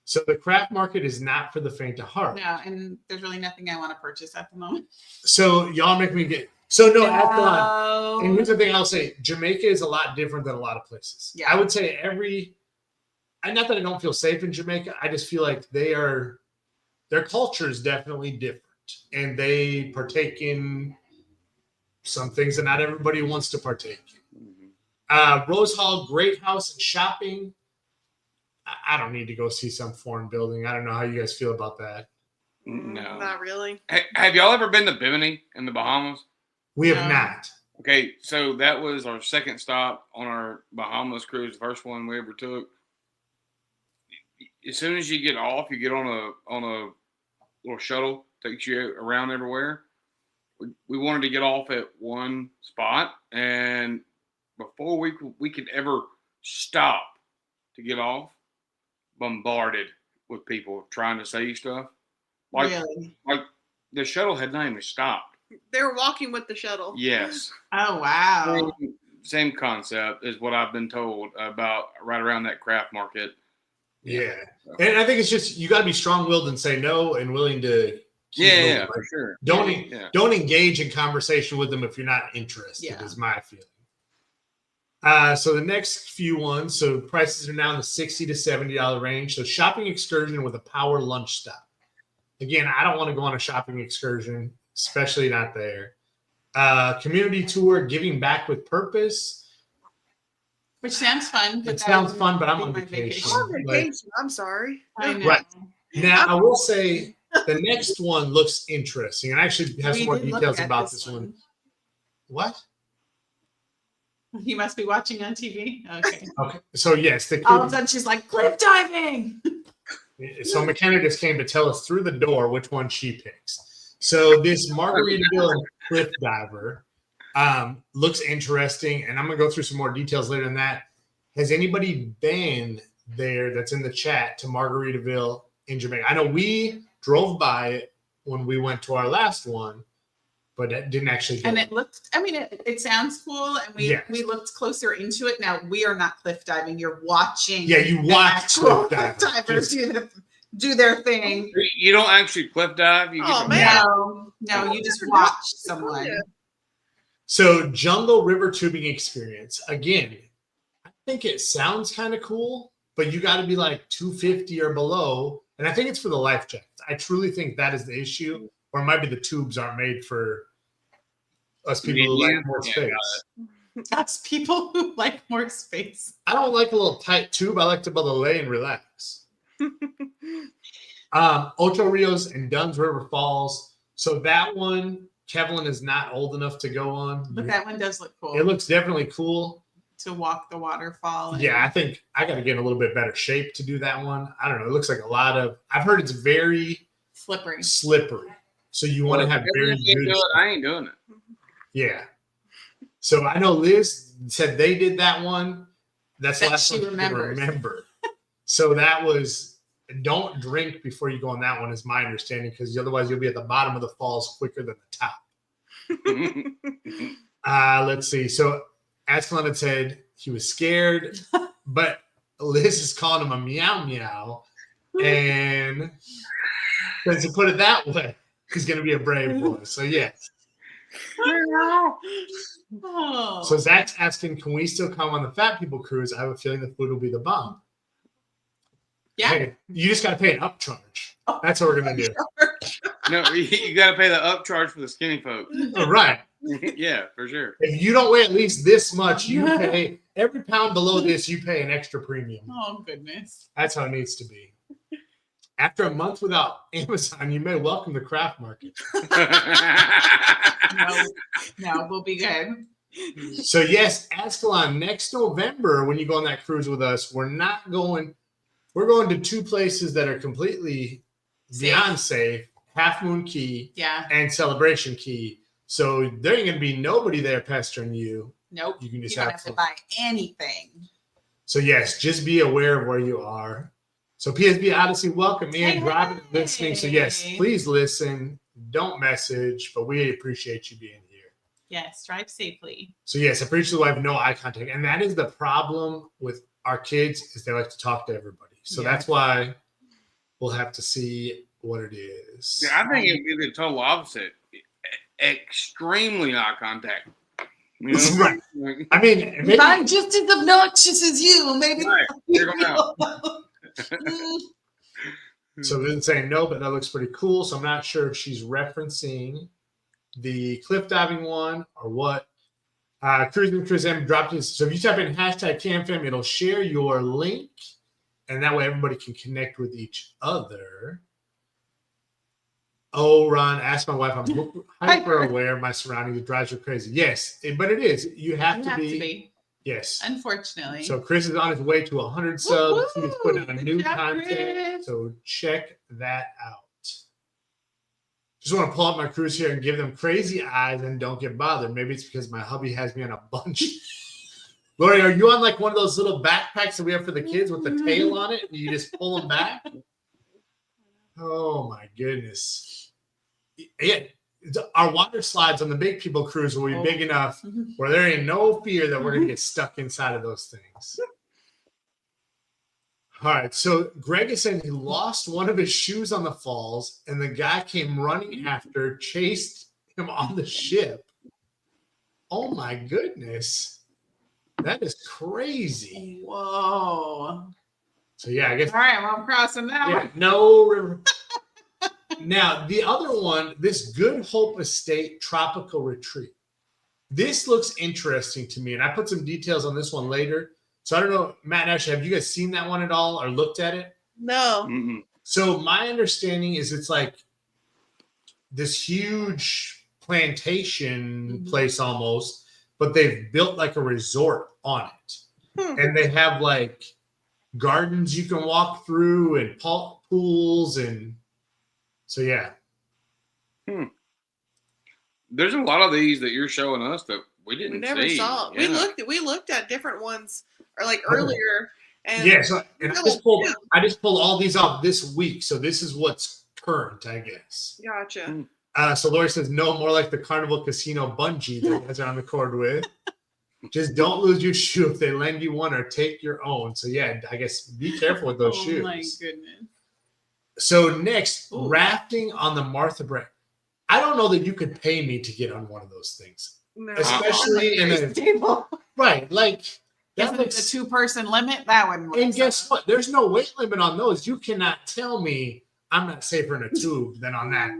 So the craft market is not for the faint of heart. No, and there's really nothing I want to purchase at the moment. So y'all make me get and here's the thing I'll say, Jamaica is a lot different than a lot of places. Yeah. I would say not that I don't feel safe in Jamaica, I just feel like their culture is definitely different. And they partake in some things that not everybody wants to partake in. Rose Hall, great house and shopping. I don't need to go see some foreign building. I don't know how you guys feel about that. No. Not really. Have y'all ever been to Bimini in the Bahamas? We have not. Okay, so that was our second stop on our Bahamas cruise, the first one we ever took. As soon as you get off, you get on a little shuttle, takes you around everywhere. We wanted to get off at one spot, and before we could ever stop to get off, bombarded with people trying to say stuff. Like the shuttle had not even stopped. They were walking with the shuttle. Yes. Oh wow. Same concept is what I've been told about right around that craft market. Yeah. And I think it's just you got to be strong-willed and say no and willing to keep moving. For sure. Don't engage in conversation with them if you're not interested, is my feeling. So the next few ones, so prices are now in the $60 to $70 range. So shopping excursion with a power lunch stop. Again, I don't want to go on a shopping excursion, especially not there. Community tour, giving back with purpose. Which sounds fun. It sounds fun, but I'm on vacation. I'm on vacation. I'm sorry. I know. Right. Now, I will say the next one looks interesting. And I actually have some more details about this one. What? You must be watching on TV. Okay. Okay. So, yes. All of a sudden, she's like, cliff diving. So, McKenna just came to tell us through the door which one she picks. So, this Margaritaville cliff diver looks interesting. And I'm going to go through some more details later than that. Has anybody been there that's in the chat to Margaritaville in Jamaica? I know we drove by it when we went to our last one, but it didn't actually go. And it looked, I mean, it sounds cool. And we looked closer into it. Now, we are not cliff diving. You're watching. Yeah, you watch cliff divers do their thing. You don't actually cliff dive. You No, you just watch someone. So, Jungle River Tubing Experience. Again, I think it sounds kind of cool, but you got to be like 250 or below. And I think it's for the life jackets. I truly think that is the issue. Or it might be the tubes aren't made for us people who like more space. Us people who like more space. I don't like a little tight tube. I like to be able to lay and relax. Ocho Rios and Dunn's River Falls. So that one, Kevlin is not old enough to go on. But that one does look cool. It looks definitely cool. To walk the waterfall. Yeah, I think I got to get in a little bit better shape to do that one. I don't know. It looks like a lot of. I've heard it's very slippery. So you want to have very good. I ain't doing it. Yeah. So I know Liz said they did that one. That's the last one she remembered. So that was don't drink before you go on that one, is my understanding, because otherwise you'll be at the bottom of the falls quicker than the top. Let's see. So Ascalon had said he was scared, but Liz is calling him a meow meow. And since he put it that way, he's going to be a brave boy. So, yes. Oh. So Zach's asking, can we still come on the Fat People Cruise? I have a feeling the food will be the bomb. Yeah. Hey, you just got to pay an upcharge. That's what we're going to do. No, you got to pay the upcharge for the skinny folk. Oh, right. Yeah, for sure. If you don't weigh at least this much, you pay every pound below this, you pay an extra premium. Oh, goodness. That's how it needs to be. After a month without Amazon, you may welcome the craft market. No, we'll be good. So, yes, Ascalon, next November, when you go on that cruise with us, we're going to two places that are completely beyond safe, Half Moon Key and Celebration Key. So there ain't going to be nobody there pestering you. Nope. You can just don't have to buy anything. So, yes, just be aware of where you are. So, PSB Odyssey, welcome in, driving and listening. So, yes, please listen. Don't message, but we appreciate you being here. Yes, drive safely. So, yes, I appreciate the wife, no eye contact. And that is the problem with our kids, is they like to talk to everybody. So that's why we'll have to see what it is. Yeah, I think it would be the total opposite. Extremely eye contact. You know? Right. I mean, maybe, I'm just as obnoxious as you. Maybe. Right. Figure 'em out. So it didn't say no, but that looks pretty cool. So I'm not sure if she's referencing the cliff diving one or what. Cruise M dropped in. So if you type in hashtag CamFam, it'll share your link, and that way everybody can connect with each other. Oh, Ron, ask my wife. I'm hyper aware of my surroundings. It drives her crazy. Yes, but it is. You have to be. Yes. Unfortunately. So Chris is on his way to 100 subs. He's putting out new job, content. Chris. So check that out. Just want to pull up my cruise here and give them crazy eyes and don't get bothered. Maybe it's because my hubby has me on a bunch. Lori, are you on like one of those little backpacks that we have for the kids with the tail on it and you just pull them back? Oh my goodness. Yeah. Our water slides on the Big People Cruise will be big enough where there ain't no fear that we're going to get stuck inside of those things. All right. So Greg is saying he lost one of his shoes on the falls, and the guy came running after, chased him on the ship. Oh, my goodness. That is crazy. Whoa. So, yeah, I guess. All right. Well, I'm crossing that one. No river. Now, the other one, this Good Hope Estate Tropical Retreat. This looks interesting to me, and I put some details on this one later. So I don't know, Matt and Ashley, have you guys seen that one at all or looked at it? No. Mm-mm. So my understanding is it's like this huge plantation place almost, but they've built like a resort on it. And they have like gardens you can walk through and pools and so yeah. There's a lot of these that you're showing us that we We didn't never see. saw. Yeah. We looked at different ones or like earlier. And Yeah, so and I just pulled all these off this week. So this is what's current, I guess. Gotcha. So Lori says, no, more like the Carnival Casino bungee that you guys are on the cord with. Just don't lose your shoe if they lend you one or take your own. So yeah, I guess be careful with those shoes. Oh my goodness. So next, rafting on the Martha Brand. I don't know that you could pay me to get on one of those things. No. Especially in a table. right, like that Isn't it looks the 2-person limit? That one. and guess what? There's no weight limit on those. You cannot tell me I'm not safer in a tube than on that.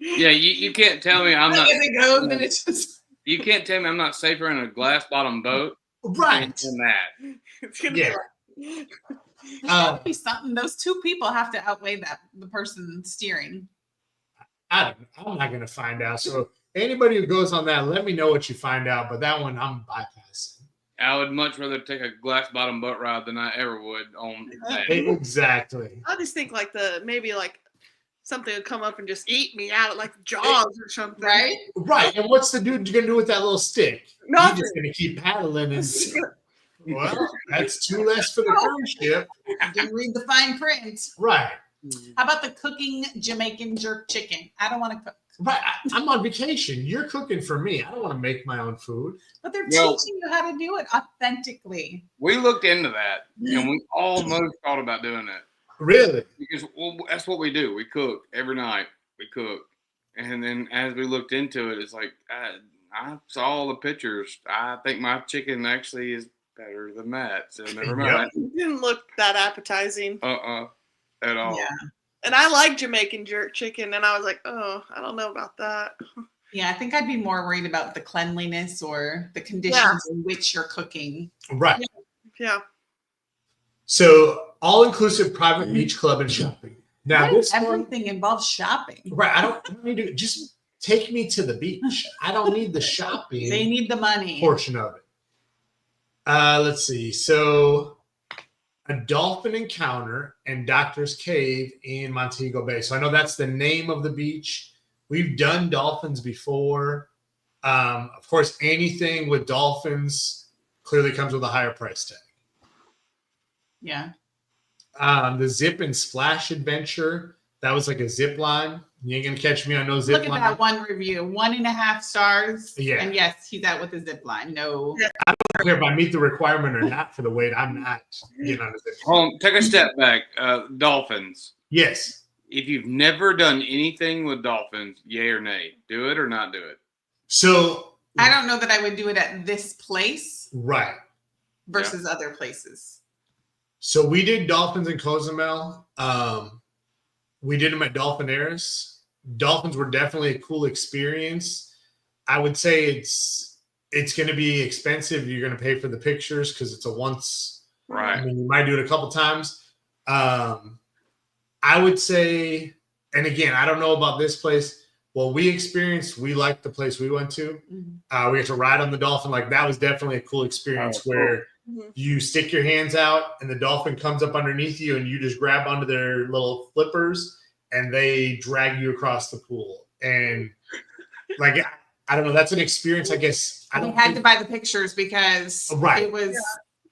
Yeah, you can't tell me I'm not. As it goes, and it's just You can't tell me I'm not safer in a glass bottom boat Right. than that. It's gonna Yeah. be like, there's gotta be something. Those two people have to outweigh the person steering. I'm not going to find out. So anybody who goes on that, let me know what you find out. But that one, I'm bypassing. I would much rather take a glass bottom butt ride than I ever would on that. Exactly. I just think like maybe like something would come up and just eat me out, like Jaws or something. Right? Right. And what's the dude going to do with that little stick? Nothing. He's just going to keep paddling and. Well, that's two less for the cruise ship. Didn't read the fine print. Right. How about the cooking Jamaican jerk chicken? I don't want to cook. Right. I'm on vacation. You're cooking for me. I don't want to make my own food. But they're Well, teaching you how to do it authentically. We looked into that, and we almost thought about doing it. Really? Because that's what we do. We cook every night. We cook. And then as we looked into it, it's like, I saw the pictures. I think my chicken actually is better than that. So never mind. It didn't look that appetizing. At all. Yeah. And I like Jamaican jerk chicken, and I was like, oh, I don't know about that. Yeah, I think I'd be more worried about the cleanliness or the conditions in which you're cooking. Right. Yeah. So all-inclusive private beach club and shopping. Now this everything involves shopping. Right. I don't need to just take me to the beach. I don't need the shopping. They need the money. Portion of it. Let's see. So a dolphin encounter and Doctor's Cave in Montego Bay. So I know that's the name of the beach. We've done dolphins before. Of course, anything with dolphins clearly comes with a higher price tag. Yeah. The zip and splash adventure, that was like a zip line. You ain't gonna catch me on no zip line. Look at that one review, 1.5 stars. Yeah. And yes, he's out with the zip line. No. I don't care if I meet the requirement or not for the weight. I'm not getting on a zip line. Take a step back. Dolphins. Yes. If you've never done anything with dolphins, yay or nay, do it or not do it. So I don't know that I would do it at this place. Right. Versus other places. So we did dolphins in Cozumel. We did them at Dolphinaires. Dolphins were definitely a cool experience. I would say it's going to be expensive. You're going to pay for the pictures because it's a once. Right. I mean, you might do it a couple times. I would say, and again, I don't know about this place. Well, we experienced, we liked the place we went to. Mm-hmm. We had to ride on the dolphin. Like that was definitely a cool experience where you stick your hands out and the dolphin comes up underneath you and you just grab onto their little flippers and they drag you across the pool. And like, I don't know, that's an experience, I guess. I had to buy the pictures because it was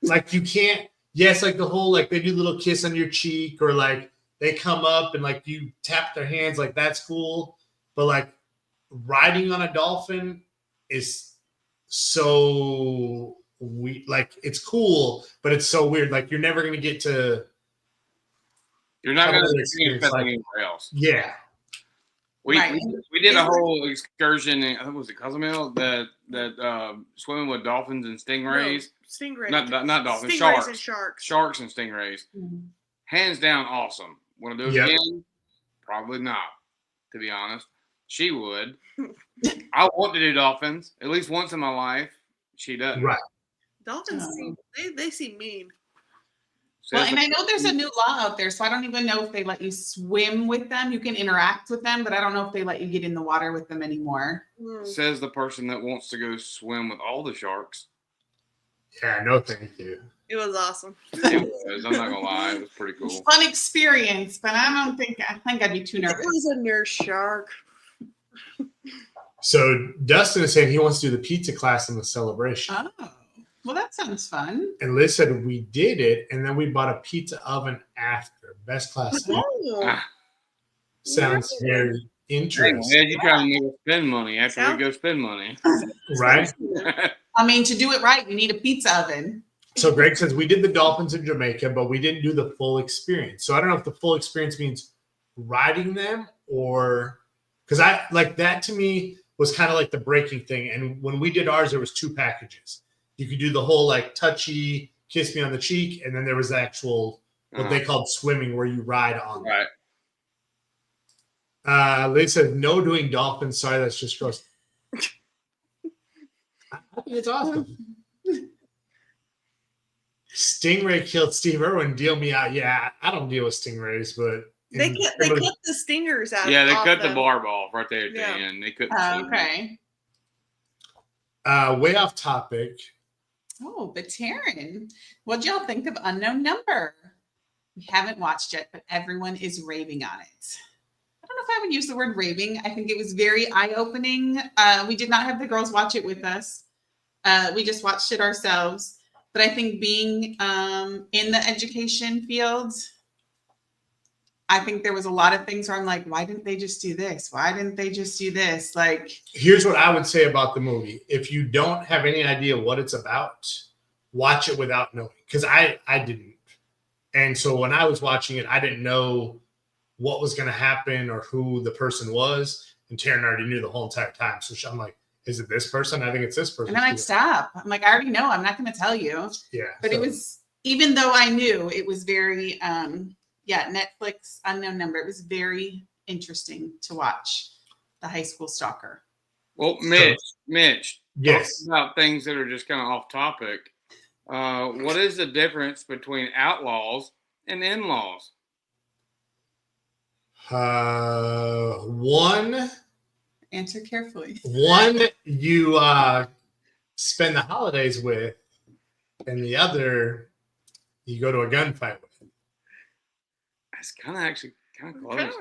like, you can't, like the whole, like they do a little kiss on your cheek or like they come up and like you tap their hands, like that's cool. But like riding on a dolphin is so like it's cool, but it's so weird. Like you're never gonna get to. You're not gonna experience that anywhere else. Yeah. We did a whole excursion in, I think it was Cozumel that swimming with dolphins and stingrays. No, stingrays. Not dolphins. Stingrays Sharks. And sharks. Sharks and stingrays. Mm-hmm. Hands down, awesome. Want to do it again? Probably not. To be honest. She would. I want to do dolphins at least once in my life. She doesn't. Right. Dolphins they seem mean. Well, and I know there's a new law out there, so I don't even know if they let you swim with them. You can interact with them, but I don't know if they let you get in the water with them anymore. Says the person that wants to go swim with all the sharks. Yeah, no thank you. It was awesome. It was. I'm not gonna lie, it was pretty cool. Fun experience, but I think I'd be too nervous. It was a nurse shark. So Dustin is saying he wants to do the pizza class in the celebration. Oh, well, that sounds fun. And Liz said we did it, and then we bought a pizza oven after. Best class. Sounds very interesting. Hey, you trying to make us spend money after we go spend money, right? I mean, to do it right, you need a pizza oven. So Greg says we did the dolphins in Jamaica, but we didn't do the full experience. So I don't know if the full experience means riding them or because I like that to me was kind of like the breaking thing. And when we did ours, there was 2 packages. You could do the whole like touchy, kiss me on the cheek, and then there was the actual what they called swimming where you ride on them. Right. They said no doing dolphins. Sorry, that's just gross. I think it's awesome. Stingray killed Steve Irwin. Deal me out. Yeah, I don't deal with stingrays, but They cut the stingers out. Yeah, they cut them. the barb off right there at the Yeah. end. They couldn't. Okay. Way off topic. Oh, but Taryn, what'd y'all think of Unknown Number? We haven't watched it, but everyone is raving on it. I don't know if I would use the word raving. I think it was very eye-opening. We did not have the girls watch it with us. We just watched it ourselves. But I think being in the education field, I think there was a lot of things where I'm like, why didn't they just do this? Why didn't they just do this? Like, here's what I would say about the movie. If you don't have any idea what it's about, watch it without knowing. Because I didn't. And so when I was watching it, I didn't know what was going to happen or who the person was. And Taryn already knew the whole entire time. So I'm like, is it this person? I think it's this person. and then I'd stop. I'm like, I already know. I'm not going to tell you. Yeah. But it was, even though I knew, it was very, Netflix Unknown Number. It was very interesting to watch the high school stalker. Well, Mitch. Yes. Talking about things that are just kind of off topic. What is the difference between outlaws and in-laws? One. Answer carefully. One you spend the holidays with, and the other you go to a gunfight with. It's kind of close.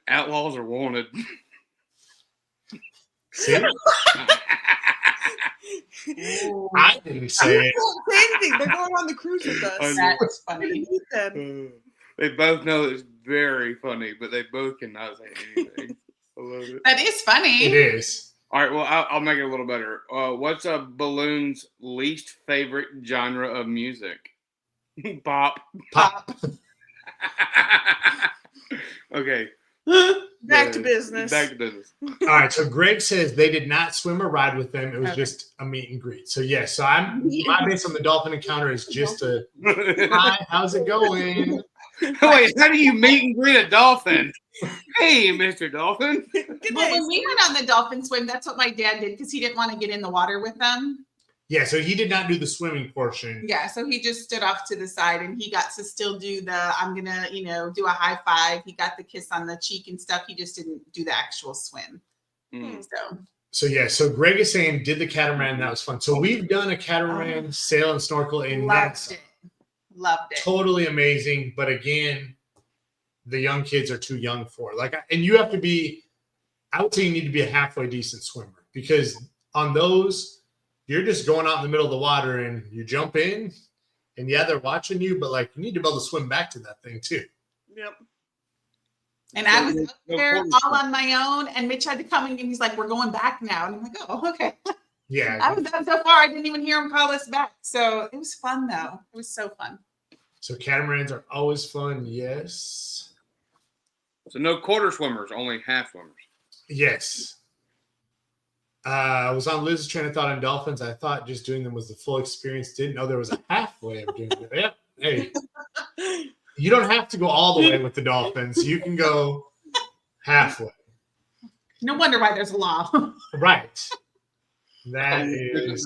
Outlaws are wanted. See? I didn't say it. Anything. They're going on the cruise with us. That's funny. They both know it's very funny, but they both cannot say anything. I love it. That is funny. It is. All right, well, I'll make it a little better. What's a balloon's least favorite genre of music? Pop. Okay. Back to business. All right. So Greg says they did not swim or ride with them. It was just a meet and greet. So yes. So my base on the dolphin encounter is just a hi. How's it going? Wait, how do you meet and greet a dolphin? Hey, Mr. Dolphin. Well, when we went on the dolphin swim, that's what my dad did because he didn't want to get in the water with them. Yeah, so he did not do the swimming portion. Yeah, so he just stood off to the side and he got to still do the, I'm going to, do a high five. He got the kiss on the cheek and stuff. He just didn't do the actual swim. So Greg is saying did the catamaran. That was fun. So we've done a catamaran sail and snorkel in Loved it. Totally amazing. But again, the young kids are too young for it. And you have to be, I would say you need to be a halfway decent swimmer because on those, you're just going out in the middle of the water and you jump in and they're watching you, but you need to be able to swim back to that thing too. Yep. And I was up there all on my own and Mitch had to come in and he's like, we're going back now. And I'm like, oh, okay. Yeah. I was up so far, I didn't even hear him call us back. So it was fun though. It was so fun. So catamarans are always fun. Yes. So no quarter swimmers, only half swimmers. Yes. I was on Liz's train of thought on dolphins. I thought just doing them was the full experience. Didn't know there was a halfway of doing it. Yep. Hey, you don't have to go all the way with the dolphins. You can go halfway. No wonder why there's a law. Right. That is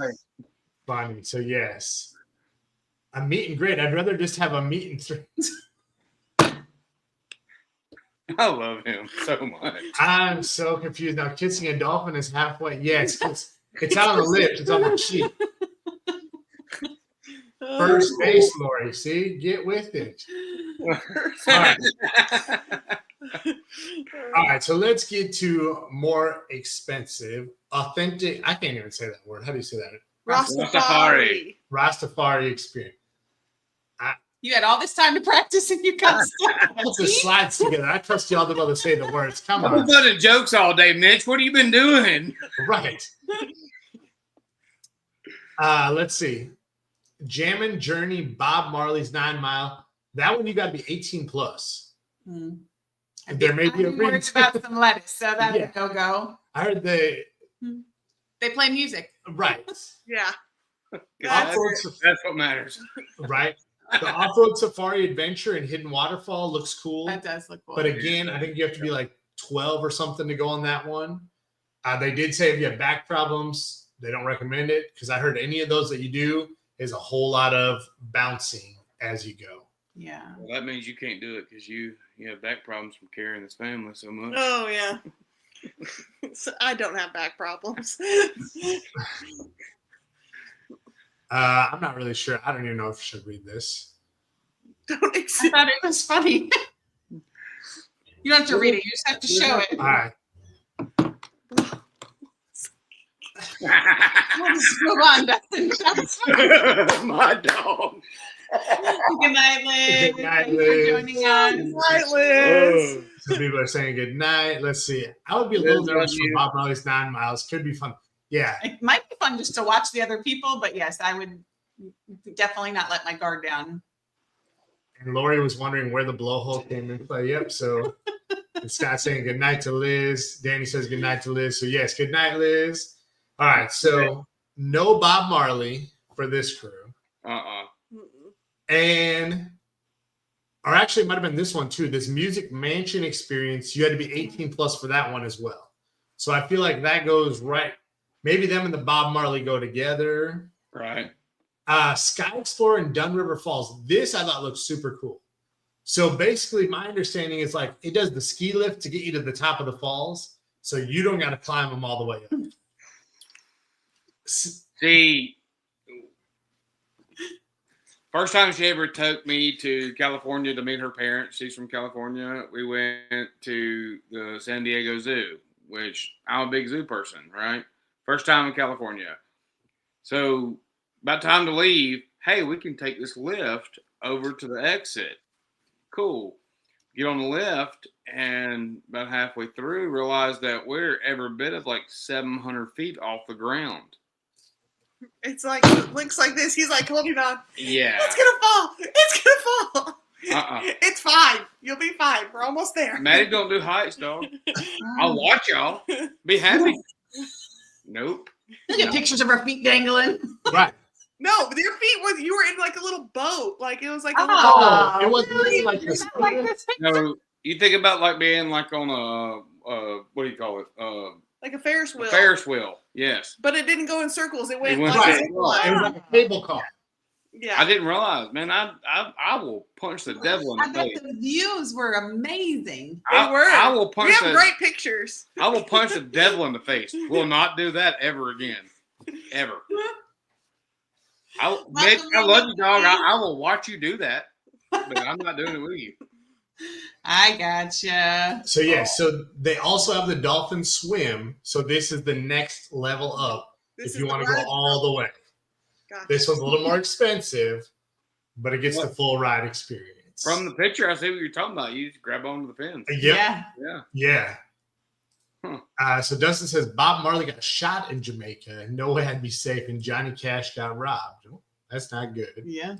funny. So yes, a meet and greet. I'd rather just have a meet and greet. I love him so much. I'm so confused now. Kissing a dolphin is halfway. Yes, it's not on the lips. It's on the cheek. First base, Lori. See, get with it. All right. So let's get to more expensive, authentic. I can't even say that word. How do you say that? Rastafari experience. You had all this time to practice and you got stuck. Put the slides together. I trust y'all to be able to say the words. Come I've on. been doing jokes all day, Mitch. What have you been doing? Right. Let's see. Jammin' Journey, Bob Marley's 9 Mile. That one you got to be 18 plus. And there may be a word about some lettuce, so that's a go. I heard they play music. Right. Yeah. That's what matters. Right. The off-road safari adventure in Hidden Waterfall looks cool. That does look cool. But again, I think you have to be 12 or something to go on that one. They did say if you have back problems, they don't recommend it because I heard any of those that you do is a whole lot of bouncing as you go. Yeah. Well, that means you can't do it because you he had back problems from carrying his family so much. Oh yeah. So I don't have back problems. I'm not really sure. I don't even know if I should read this. Don't I accept. thought it was funny. You don't have to read it. You just have to show it. All right. We'll just move on, Dustin. My dog. Good night, Liz. Good night, Thanks Liz. for joining us. Right, Liz. Some people are saying good night. Let's see. I would be a little Liz, nervous love for you. Bob Marley's 9 Miles. Could be fun. Yeah. It might be fun just to watch the other people, but yes, I would definitely not let my guard down. And Lori was wondering where the blowhole came into play. Yep. So Scott saying good night to Liz. Danny says good night to Liz. So yes, good night, Liz. All right. So no Bob Marley for this crew. And or actually it might have been this one too. This Music Mansion experience, you had to be 18 plus for that one as well. So I feel like that goes right. Maybe them and the Bob Marley go together. Right. Sky Explorer and Dun River Falls. This I thought looked super cool. So basically, my understanding is like it does the ski lift to get you to the top of the falls, so you don't got to climb them all the way up. See, first time she ever took me to California to meet her parents. She's from California. We went to the San Diego Zoo, which I'm a big zoo person, right? First time in California. So about time to leave, hey, we can take this lift over to the exit. Cool. Get on the lift, and about halfway through, realize that we're every bit of like 700 feet off the ground. It's like it looks like this. He's like holding on. Yeah. It's gonna fall. It's gonna fall. It's fine. You'll be fine. We're almost there. Maddie don't do heights, dog. I'll watch y'all. Be happy. Nope. Look at pictures of her feet dangling. Right. No, but your feet was you were in like a little boat. Like it was like a Oh, little it wasn't really like Is this. that like this picture? No, you think about like being like on a what do you call it? like a Ferris wheel. Ferris wheel. Yes. But it didn't go in circles. It went went like right. a zip It was line. like a cable car. Yeah. I didn't realize, man. I will punch the devil I in the bet face. the views were amazing. They were. I will We punch have great pictures. I will punch the devil in the face. Will not do that ever again. Ever. Mitch, I love you, dog. I will watch you do that, but I'm not doing it with you. I gotcha. So yeah, so they also have the dolphin swim. So this is the next level up This if you is want the to go ride. all the way. Gotcha. This one's a little more expensive, but it gets the full ride experience. From the picture, I see what you're talking about. You just grab onto the pins. Yep. Yeah. Yeah. Yeah. Huh. So Dustin says Bob Marley got shot in Jamaica. No way I'd be safe, and Johnny Cash got robbed. Oh, that's not good. Yeah.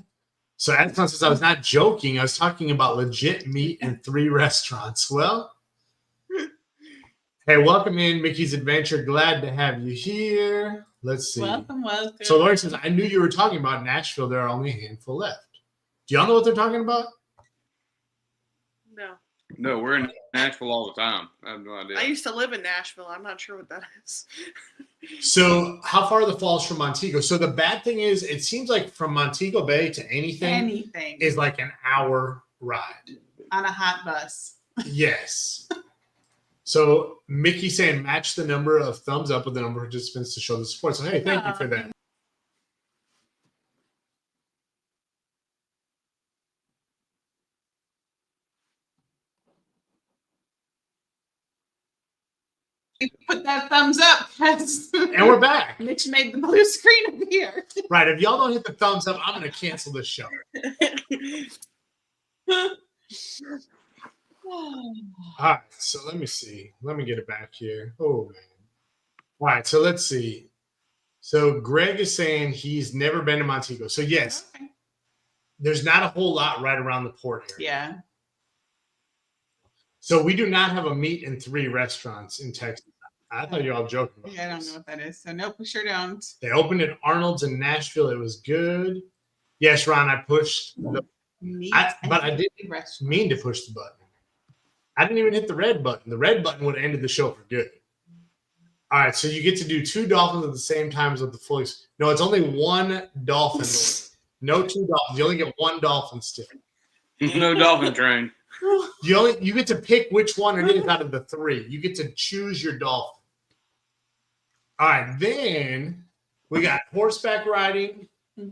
So Anton says I was not joking. I was talking about legit meat in 3 restaurants. Well, hey, welcome in Mickey's Adventure. Glad to have you here. Let's see. Welcome. So Lauren says, I knew you were talking about Nashville. There are only a handful left. Do y'all know what they're talking about? No. No, we're in Nashville all the time. I have no idea. I used to live in Nashville. I'm not sure what that is. So how far are the falls from Montego? So the bad thing is it seems like from Montego Bay to anything is like an hour ride. On a hot bus. Yes. So Mickey saying match the number of thumbs up with the number of participants to show the support. So hey, thank you for that. Put that thumbs up. And we're back. Mitch made the blue screen appear. Right. If y'all don't hit the thumbs up, I'm going to cancel this show. All right. So let me see. Let me get it back here. Oh, man. All right. So let's see. So Greg is saying he's never been to Montego. So yes, Okay. there's not a whole lot right around the port area. Yeah. So we do not have a meat in 3 restaurants in Texas. I thought you were all joking about Yeah, I don't this. know what that is. So nope, we sure don't. They opened at Arnold's in Nashville. It was good. Yes, Ron, I pushed the Meat but I and didn't restaurant. mean to push the button. I didn't even hit the red button. The red button would have ended the show for good. All right, so you get to do 2 dolphins at the same time as with the full. No, it's only 1 dolphin. No 2 dolphins. You only get 1 dolphin stick. No dolphin train. You get to pick which one it is out of the three. You get to choose your dolphin. All right, then we got horseback riding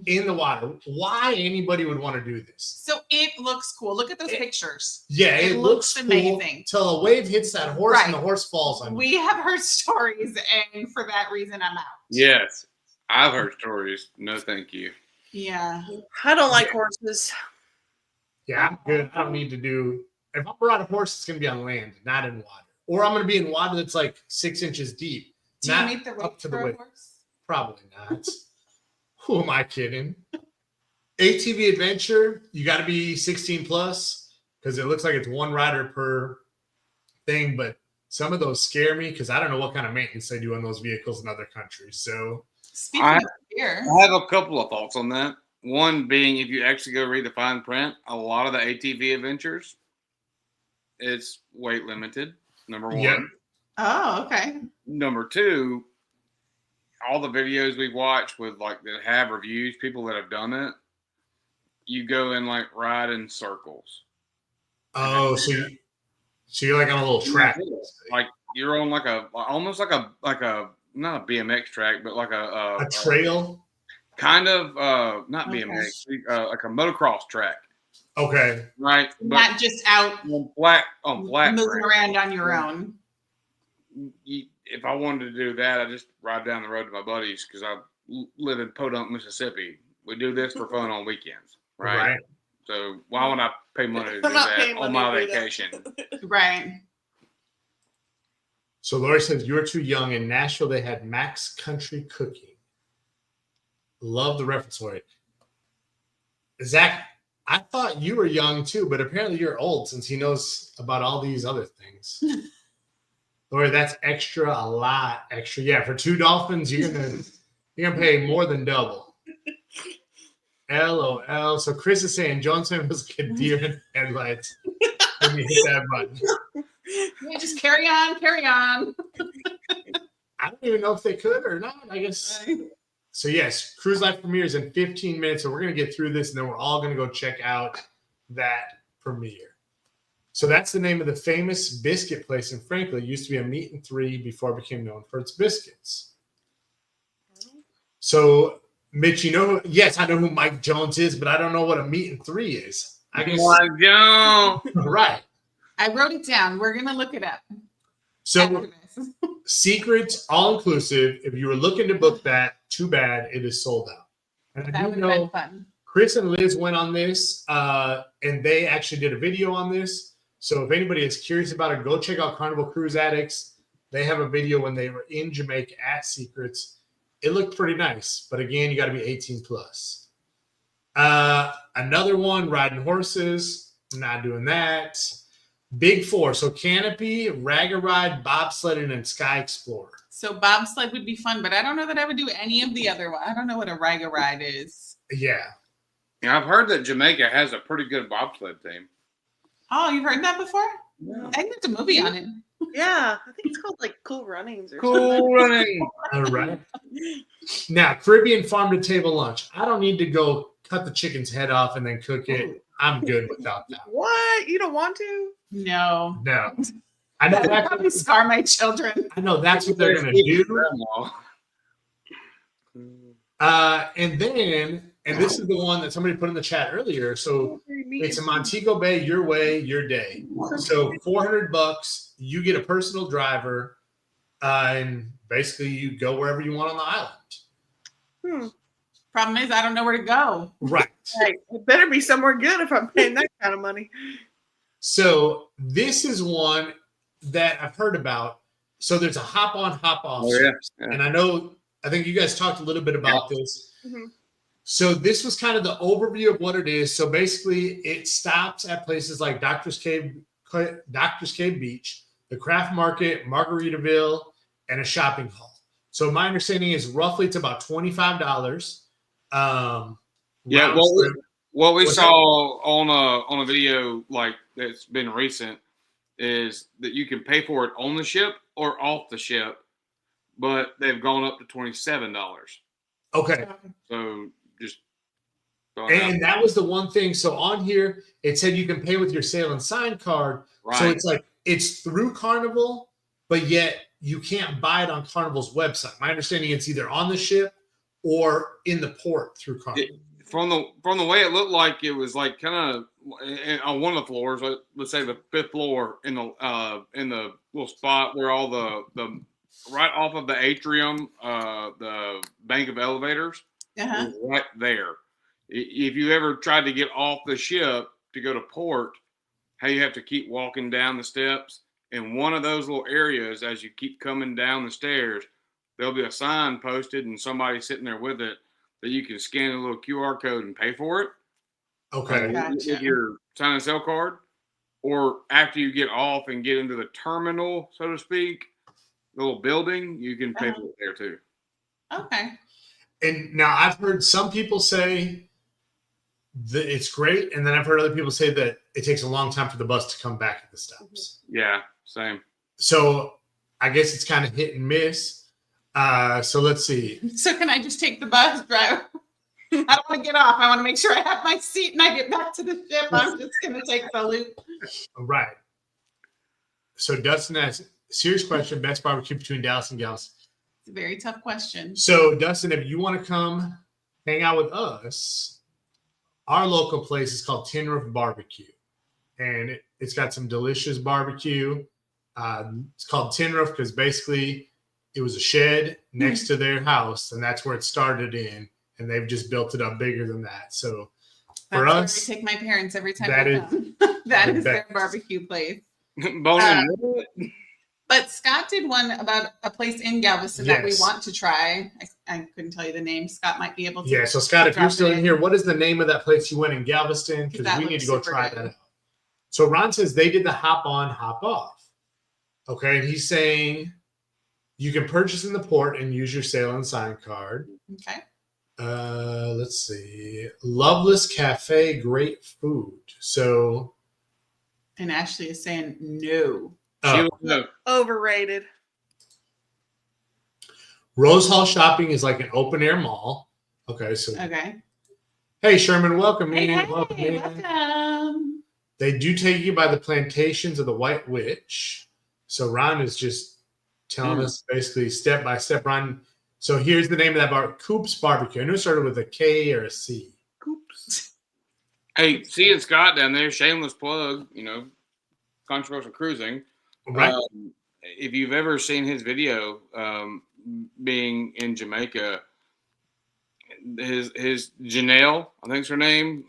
in the water. Why anybody would want to do this? So it looks cool. Look at those pictures. Yeah, it looks amazing. Cool till a wave hits that horse and the horse falls on you. We have heard stories, and for that reason, I'm out. Yes, I've heard stories. No, thank you. Yeah. I don't like horses. Yeah, I'm good. I don't need to do. If I'm riding a horse, it's going to be on land, not in water. Or I'm going to be in water that's like 6 inches deep. Do you meet the weight up to the for a weight. horse? Probably not. Who am I kidding? ATV adventure, you got to be 16 plus because it looks like it's one rider per thing. But some of those scare me because I don't know what kind of maintenance they do on those vehicles in other countries. So, Speaking of fear, I have a couple of thoughts on that. One being, if you actually go read the fine print, a lot of the ATV adventures, it's weight limited. Number one. Yep. oh, okay. Number two, all the videos we've watched with like that have reviews, people that have done it, you go and like ride in circles. Oh, so you're like on a little track. Like you're on like almost like a not a BMX track, but like a trail. Kind of not BMX, like a motocross track. Okay. Right. Not just out on flat moving around on your own. If I wanted to do that, I just ride down the road to my buddies because I live in Podunk, Mississippi. We do this for fun on weekends, right? So why would I pay money to do that on my vacation? Right. So Lori says you're too young. In Nashville, they had Max Country Cooking. Love the reference, Lori. Zach, I thought you were young too, but apparently you're old since he knows about all these other things. Lori, that's extra, a lot extra. Yeah, for 2 dolphins, you're gonna pay more than double. LOL. So Chris is saying Johnson was like a deer in headlights when you hit that button. Yeah, just carry on. I don't even know if they could or not. I guess. So yes, Cruise Life premieres in 15 minutes. So we're gonna get through this, and then we're all gonna go check out that premiere. So that's the name of the famous biscuit place in Franklin. It used to be a meat and three before it became known for its biscuits. So Mitch, yes, I know who Mike Jones is, but I don't know what a meat and three is. I guess Mike Jones. Right. I wrote it down. We're gonna look it up. So Secrets all inclusive. If you were looking to book that, too bad it is sold out. And that would have been fun. Chris and Liz went on this, and they actually did a video on this. So if anybody is curious about it, go check out Carnival Cruise Addicts. They have a video when they were in Jamaica at Secrets. It looked pretty nice, but again, you got to be 18 plus. Another one, riding horses. Not doing that. Big four. So Canopy, Rag-A-Ride, Bobsledding, and Sky Explorer. So bobsled would be fun, but I don't know that I would do any of the other one. I don't know what a Rag-A-Ride is. Yeah. Yeah, I've heard that Jamaica has a pretty good bobsled team. Oh, you've heard that before? Yeah. I think there's a movie on it. Yeah, I think it's called like Cool Runnings or Cool running. All right. Now, Caribbean farm to table lunch. I don't need to go cut the chicken's head off and then cook it. I'm good without that. What? You don't want to? No. No. I know That would that's probably scar my children. I know that's what they're gonna do. And then, and this is the one that somebody put in the chat earlier. So it's a Montego Bay, your way, your day. So $400, you get a personal driver, and basically you go wherever you want on the island. Problem is, I don't know where to go. Right. Right. It better be somewhere good if I'm paying that kind of money. So this is one that I've heard about. So there's a hop on, hop off service. Yeah. And I think you guys talked a little bit about this. Mm-hmm. So this was kind of the overview of what it is. So basically it stops at places like Doctor's Cave Beach, the Craft Market, Margaritaville, and a shopping hall. So my understanding is roughly it's about $25. Yeah, what we saw on a video like that's been recent is that you can pay for it on the ship or off the ship, but they've gone up to $27. Okay. So just And that was the one thing. So on here, it said you can pay with your sale and sign card. Right. So it's like it's through Carnival, but yet you can't buy it on Carnival's website. My understanding, it's either on the ship or in the port through Carnival. From the way it looked like, it was like kind of on one of the floors, let's say the 5th floor, in the little spot where all the right off of the atrium, the bank of elevators, right there. If you ever tried to get off the ship to go to port, how you have to keep walking down the steps, in one of those little areas, as you keep coming down the stairs, there'll be a sign posted and somebody sitting there with it that you can scan a little QR code and pay for it. Okay. With your sign and sell card. Or after you get off and get into the terminal, so to speak, the little building, you can pay for it there too. Okay. And now I've heard some people say that it's great, and then I've heard other people say that it takes a long time for the bus to come back at the stops. Yeah, same. So I guess it's kind of hit and miss. So let's see. So can I just take the bus driver? I don't want to get off. I want to make sure I have my seat and I get back to the ship. I'm just going to take the loop. Right. So Dustin asks, serious question, best barbecue between Dallas and Galveston. It's a very tough question. So Dustin, if you want to come hang out with us, our local place is called Tin Roof Barbecue. And it's got some delicious barbecue. It's called Tin Roof because basically it was a shed next to their house, and that's where it started in. And they've just built it up bigger than that. So for that's us, where I take my parents every time that I come. That is their barbecue place. But Scott did one about a place in Galveston that we want to try. I couldn't tell you the name. Scott might be able to. Yeah, so Scott, if you're still in here, what is the name of that place you went in Galveston? Because we need to go try that out. So Ron says they did the hop on, hop off. Okay, and he's saying you can purchase in the port and use your sale and sign card. Okay. Let's see. Loveless Cafe, great food. So. And Ashley is saying no. No. Overrated. Rose Hall Shopping is like an open air mall. Okay, so. Okay. Hey, Sherman, welcome in. Hey, welcome. They do take you by the plantations of the White Witch. So Ron is just telling us basically step by step. Ron. So here's the name of that bar, Coop's Barbecue. I knew it started with a K or a C. Coops. Hey, seeing Scott down there, shameless plug, controversial cruising. Right. If you've ever seen his video being in Jamaica, his Janelle, I think's her name.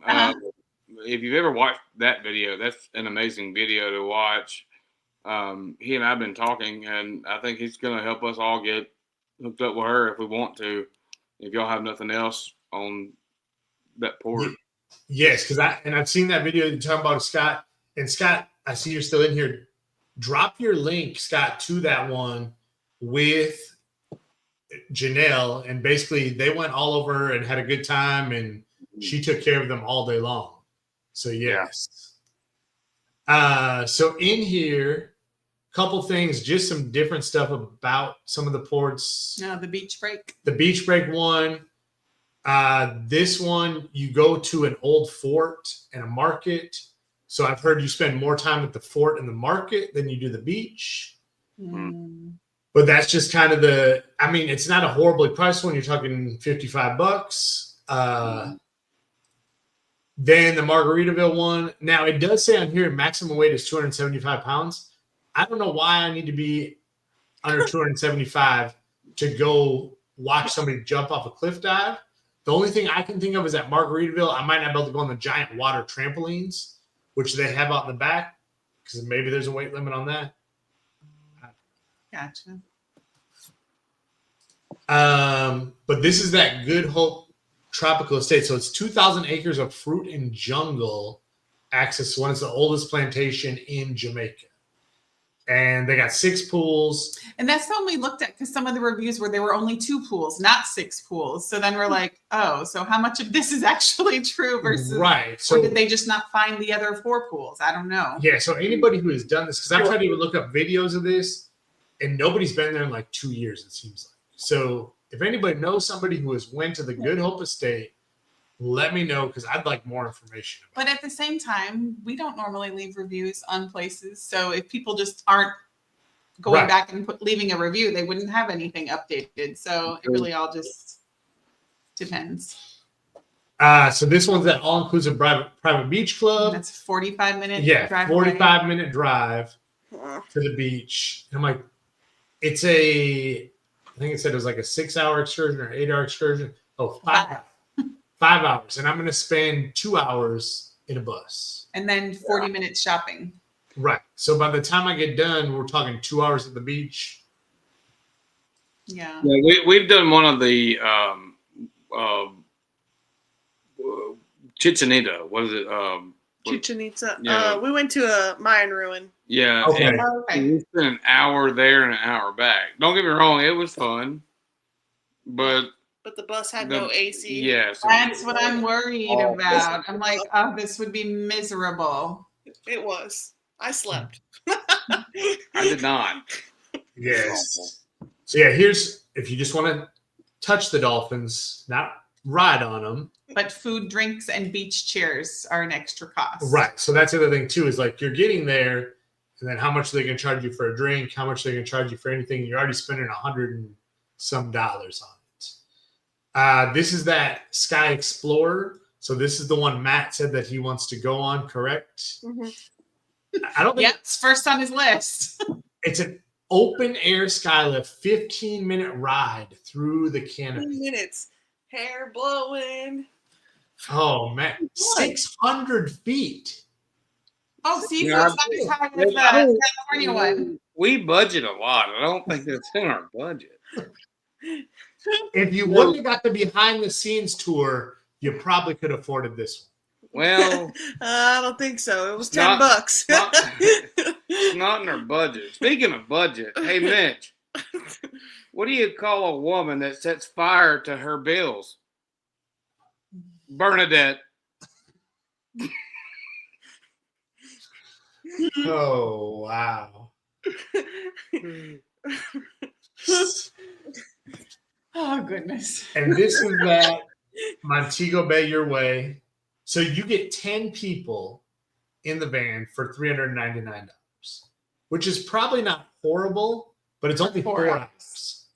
If you've ever watched that video, that's an amazing video to watch. He and I have been talking, and I think he's going to help us all get hooked up with her if we want to, if y'all have nothing else on that port. Yes, because I've seen that video you're talking about, Scott. And Scott, I see you're still in here. Drop your link, Scott, to that one with Janelle. And basically they went all over and had a good time, and she took care of them all day long. So yes. Yeah. So in here, couple things, just some different stuff about some of the ports. No, the beach break. The beach break one. This one, you go to an old fort and a market. So I've heard you spend more time at the fort and the market than you do the beach. But that's just kind of it's not a horribly priced one. You're talking $55. Then the Margaritaville one. Now it does say on here, maximum weight is 275 pounds. I don't know why I need to be under 275 to go watch somebody jump off a cliff dive. The only thing I can think of is at Margaritaville, I might not be able to go on the giant water trampolines, which they have out in the back, because maybe there's a weight limit on that. Gotcha. But this is that Good Hope Tropical Estate. So it's 2,000 acres of fruit and jungle access to one. It's the oldest plantation in Jamaica. And they got 6 pools. And that's the one we looked at, because some of the reviews were there were only 2 pools, not 6 pools. So then we're like, oh, so how much of this is actually true versus right? So or did they just not find the other 4 pools? I don't know. Yeah. So anybody who has done this, because I've tried to even look up videos of this, and nobody's been there in like 2 years, it seems like. So if anybody knows somebody who has went to the Good Hope Estate let me know because I'd like more information. But at the same time, we don't normally leave reviews on places. So if people just aren't going back and leaving a review, they wouldn't have anything updated. So it really all just depends. So this one's that all-inclusive private beach club. That's a 45-minute drive. 45-minute drive to the beach. And I'm like, I think it said it was like a 6-hour excursion or 8-hour excursion. Oh, 5 hours. And I'm going to spend 2 hours in a bus. And then 40 minutes shopping. Right. So by the time I get done, we're talking 2 hours at the beach. Yeah. We've done one of the Chichen Itza. What is it? Chichen Itza. Yeah. We went to a Mayan ruin. Yeah. Okay. We spent an hour there and an hour back. Don't get me wrong, it was fun, but the bus had no AC. Yeah. So that's what I'm worried about. I'm like, oh, this would be miserable. It was. I slept. I did not. Yes. So yeah, here's if you just want to touch the dolphins, not ride on them. But food, drinks, and beach chairs are an extra cost. Right. So that's the other thing too, is like you're getting there, and then how much are they going to charge you for a drink? How much are they going to charge you for anything? You're already spending $100 and some dollars on it. This is that Sky Explorer. So this is the one Matt said that he wants to go on, correct? Mm-hmm. I don't think it's first on his list. It's an open air skylift, 15-minute ride through the canopy. 15 minutes. Hair blowing. Oh man, 600 feet. Oh, see, so it's not as high as the California one. We budget a lot. I don't think that's in our budget. If you wouldn't have got the behind the scenes tour, you probably could have afforded this one. Well, I don't think so. It was $10. It's not in our budget. Speaking of budget, hey Mitch, what do you call a woman that sets fire to her bills? Bernadette. Oh wow. Oh goodness. And this is that Montego Bay your way. So you get 10 people in the van for $399, which is probably not horrible, but it's only 4 hours.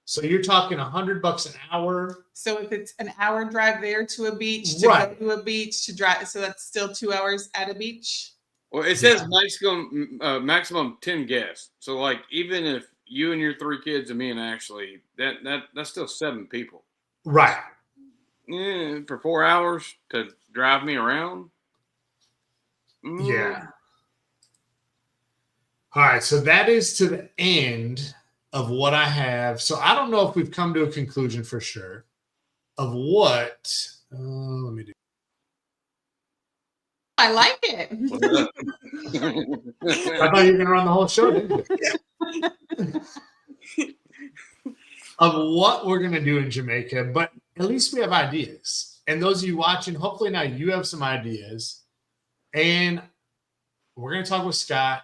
So you're talking $100 an hour. So if it's an hour drive there to a beach, to go to a beach, to drive, so that's still 2 hours at a beach. Well, it says maximum 10 guests. So like even if you and your 3 kids and me and Ashley, that's still 7 people. Right. Yeah, for 4 hours to drive me around. Yeah. All right, so that is to the end of what I have. So I don't know if we've come to a conclusion for sure of what. Let me do. I like it. I thought you were going to run the whole show, didn't you? Of what we're going to do in Jamaica, but at least we have ideas. And those of you watching, hopefully now you have some ideas. And we're going to talk with Scott.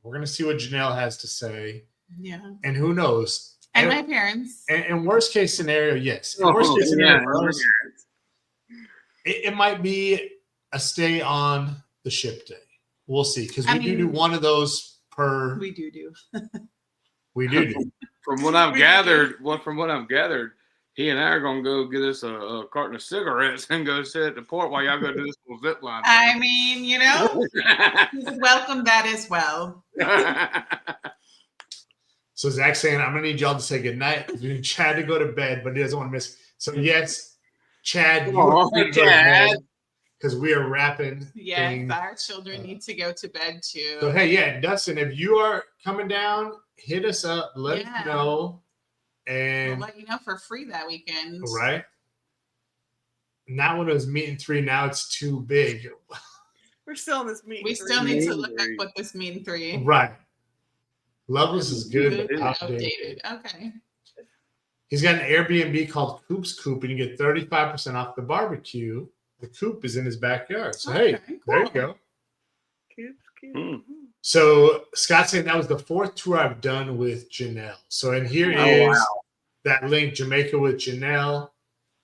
We're going to see what Janelle has to say. Yeah. And who knows? And my parents. And worst case scenario, yes. Worst case scenario, it might be a stay on the ship day. We'll see. Because we do one of those per. We do. We do. From what I've gathered, he and I are gonna go get us a carton of cigarettes and go sit at the port while y'all go do this little zip line thing. I mean, you know, he's welcome that as well. So Zach's saying, I'm gonna need y'all to say goodnight. We need Chad to go to bed, but he doesn't want to miss. So yes, Chad, because we are wrapping. Yes, our children need to go to bed too. So hey, yeah, Dustin, if you are coming down, hit us up. Let us know. And we'll let you know for free that weekend. Right. Not when it was meet and 3, now it's too big. We're still in this meet. We still need to look up what this meet and 3. Right. Loveless is good. Outdated. Okay. He's got an Airbnb called Coop's Coop, and you get 35% off the barbecue. The coop is in his backyard. So hey, cool. There you go. Coop. So Scott saying that was the 4th tour I've done with Janelle. So and here is that link, Jamaica with Janelle.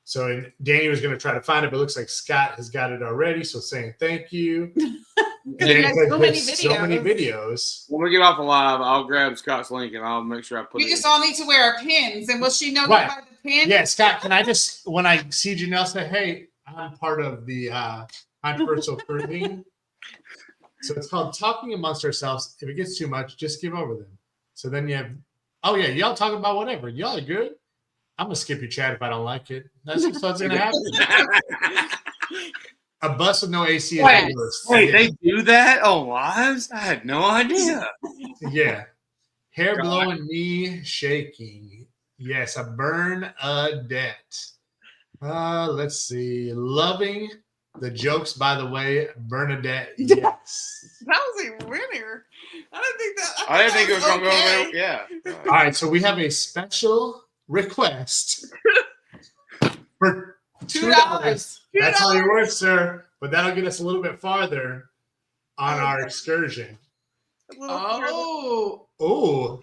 So Danny was going to try to find it, but it looks like Scott has got it already. So saying thank you. So many So many videos. When we get off the live, I'll grab Scott's link and I'll make sure I put We it. just all need to wear our pins, and will she know Right. about the pin? Yeah, Scott, can I just, when I see Janelle, say, hey, I'm part of the controversial cruising. So it's called Talking Amongst Ourselves. If it gets too much, just give over them. So then you have, oh yeah, y'all talking about whatever. Y'all are good. I'm going to skip your chat if I don't like it. That's what's going to happen. A bus with no AC is endless. Wait, they do that on lives? I had no idea. Yeah. Hair blowing, knee shaking. Yes, a Bernadette. Let's see. Loving the jokes, by the way, Bernadette. Yes. That was a winner. I didn't think it was going to go over. Yeah. All right, so we have a special request for $2. That's all you're worth, sir. But that'll get us a little bit farther on our excursion. Oh. Oh.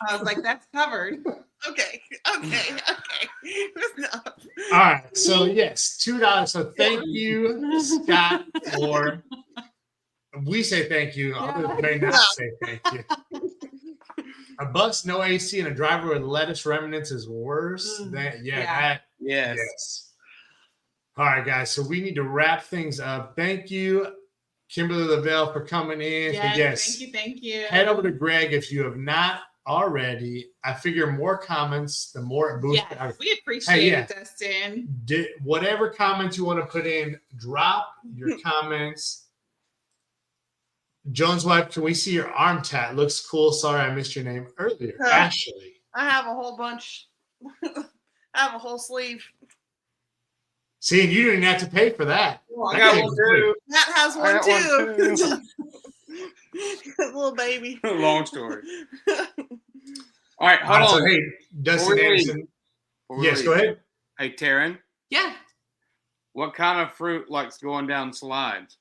I was like, that's covered. Okay. Enough. All right. So yes, $2. So thank you, Scott, for. We say thank you. Others may not say thank you. A bus, no AC, and a driver with lettuce remnants is worse. Yes. All right, guys. So we need to wrap things up. Thank you, Kimberly Lavelle, for coming in. Yes. Thank you. Head over to Greg if you have not already. I figure more comments, the more it boosts. Yes, we appreciate it, Dustin. Whatever comments you want to put in, drop your comments. Joan's wife, can we see your arm tat? Looks cool. Sorry, I missed your name earlier. Ashley. I have a whole bunch. I have a whole sleeve. See, you didn't have to pay for that. Well, I got one too. Matt has one too. Little baby. Long story. All right, hold on. So, hey, Dustin Anderson. Yes, go ahead. Hey, Taryn. Yeah. What kind of fruit likes going down slides?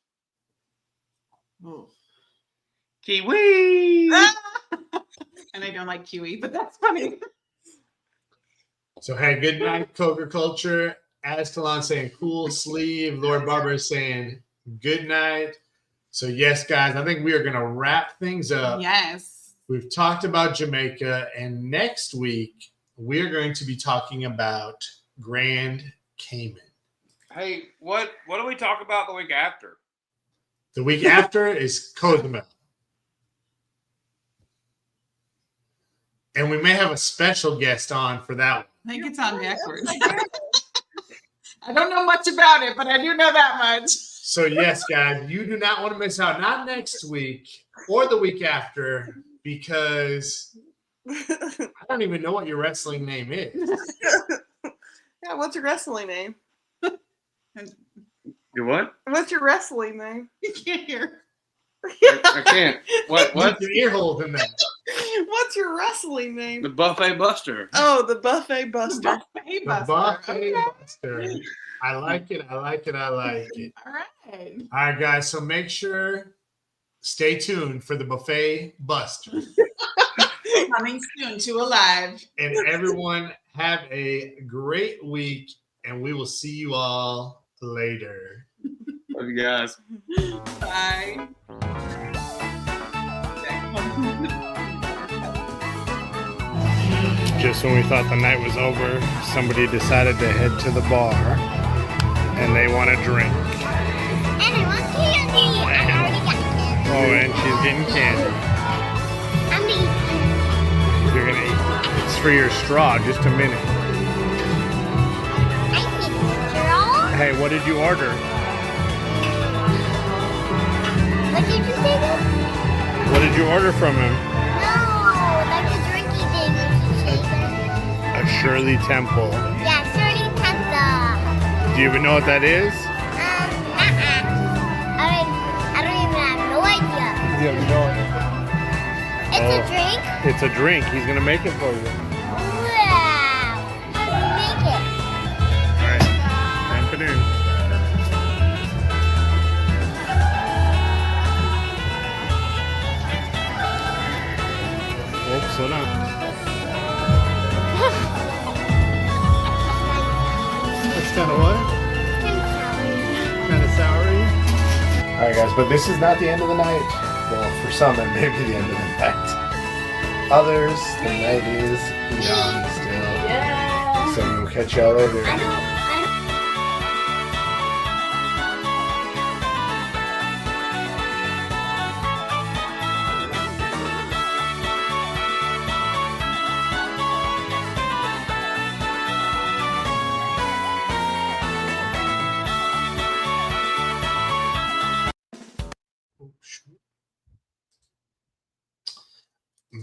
Oh. Kiwi. And I don't like kiwi, but that's funny. So, hey, good night, Coker Culture. Astalon saying cool sleeve. Lord Barber is saying good night. So, yes, guys, I think we are going to wrap things up. Yes. We've talked about Jamaica, and next week we're going to be talking about Grand Cayman. Hey, what do we talk about the week after? The week after is Cozumel. And we may have a special guest on for that one. I think it's on backwards. I don't know much about it, but I do know that much. So, yes, guys, you do not want to miss out. Not next week or the week after, because I don't even know what your wrestling name is. Yeah, what's your wrestling name? You what? What's your wrestling name? You can't hear. I can't. What? Put your ear holes in there. What's your wrestling name? The Buffet Buster. Oh, the Buffet Buster. Buffet The Buster. Buffet Okay. Buster. I like it. All right. All right, guys. So make sure, stay tuned for the Buffet Buster. Coming soon to Alive. And everyone have a great week, and we will see you all later. Love you guys. Bye. Just when we thought the night was over, somebody decided to head to the bar, and they want a drink. And I want candy. I already got candy. Oh, and she's getting candy. I'm eating. You're gonna eat. It's for your straw. Just a minute. I need straw. Hey, what did you order? What did you say then? What did you order from him? No, like a drinky thing. A Shirley Temple. Yeah, Shirley Temple. Do you even know what that is? I don't even have no idea. You have no idea. It's a drink? It's a drink. He's gonna make it for you. Wow. How do you make it? All right. Dump it in. Oh, slow down. kind of what? Kind of soury. All right, guys, but this is not the end of the night. Well, for some, it may be the end of the night. Others, the night is young still. Yeah. So we'll catch y'all later. I don't.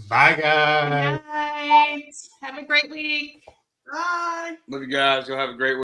Bye, guys. Good night. Have a great week. Bye. Love you guys. You'll have a great week.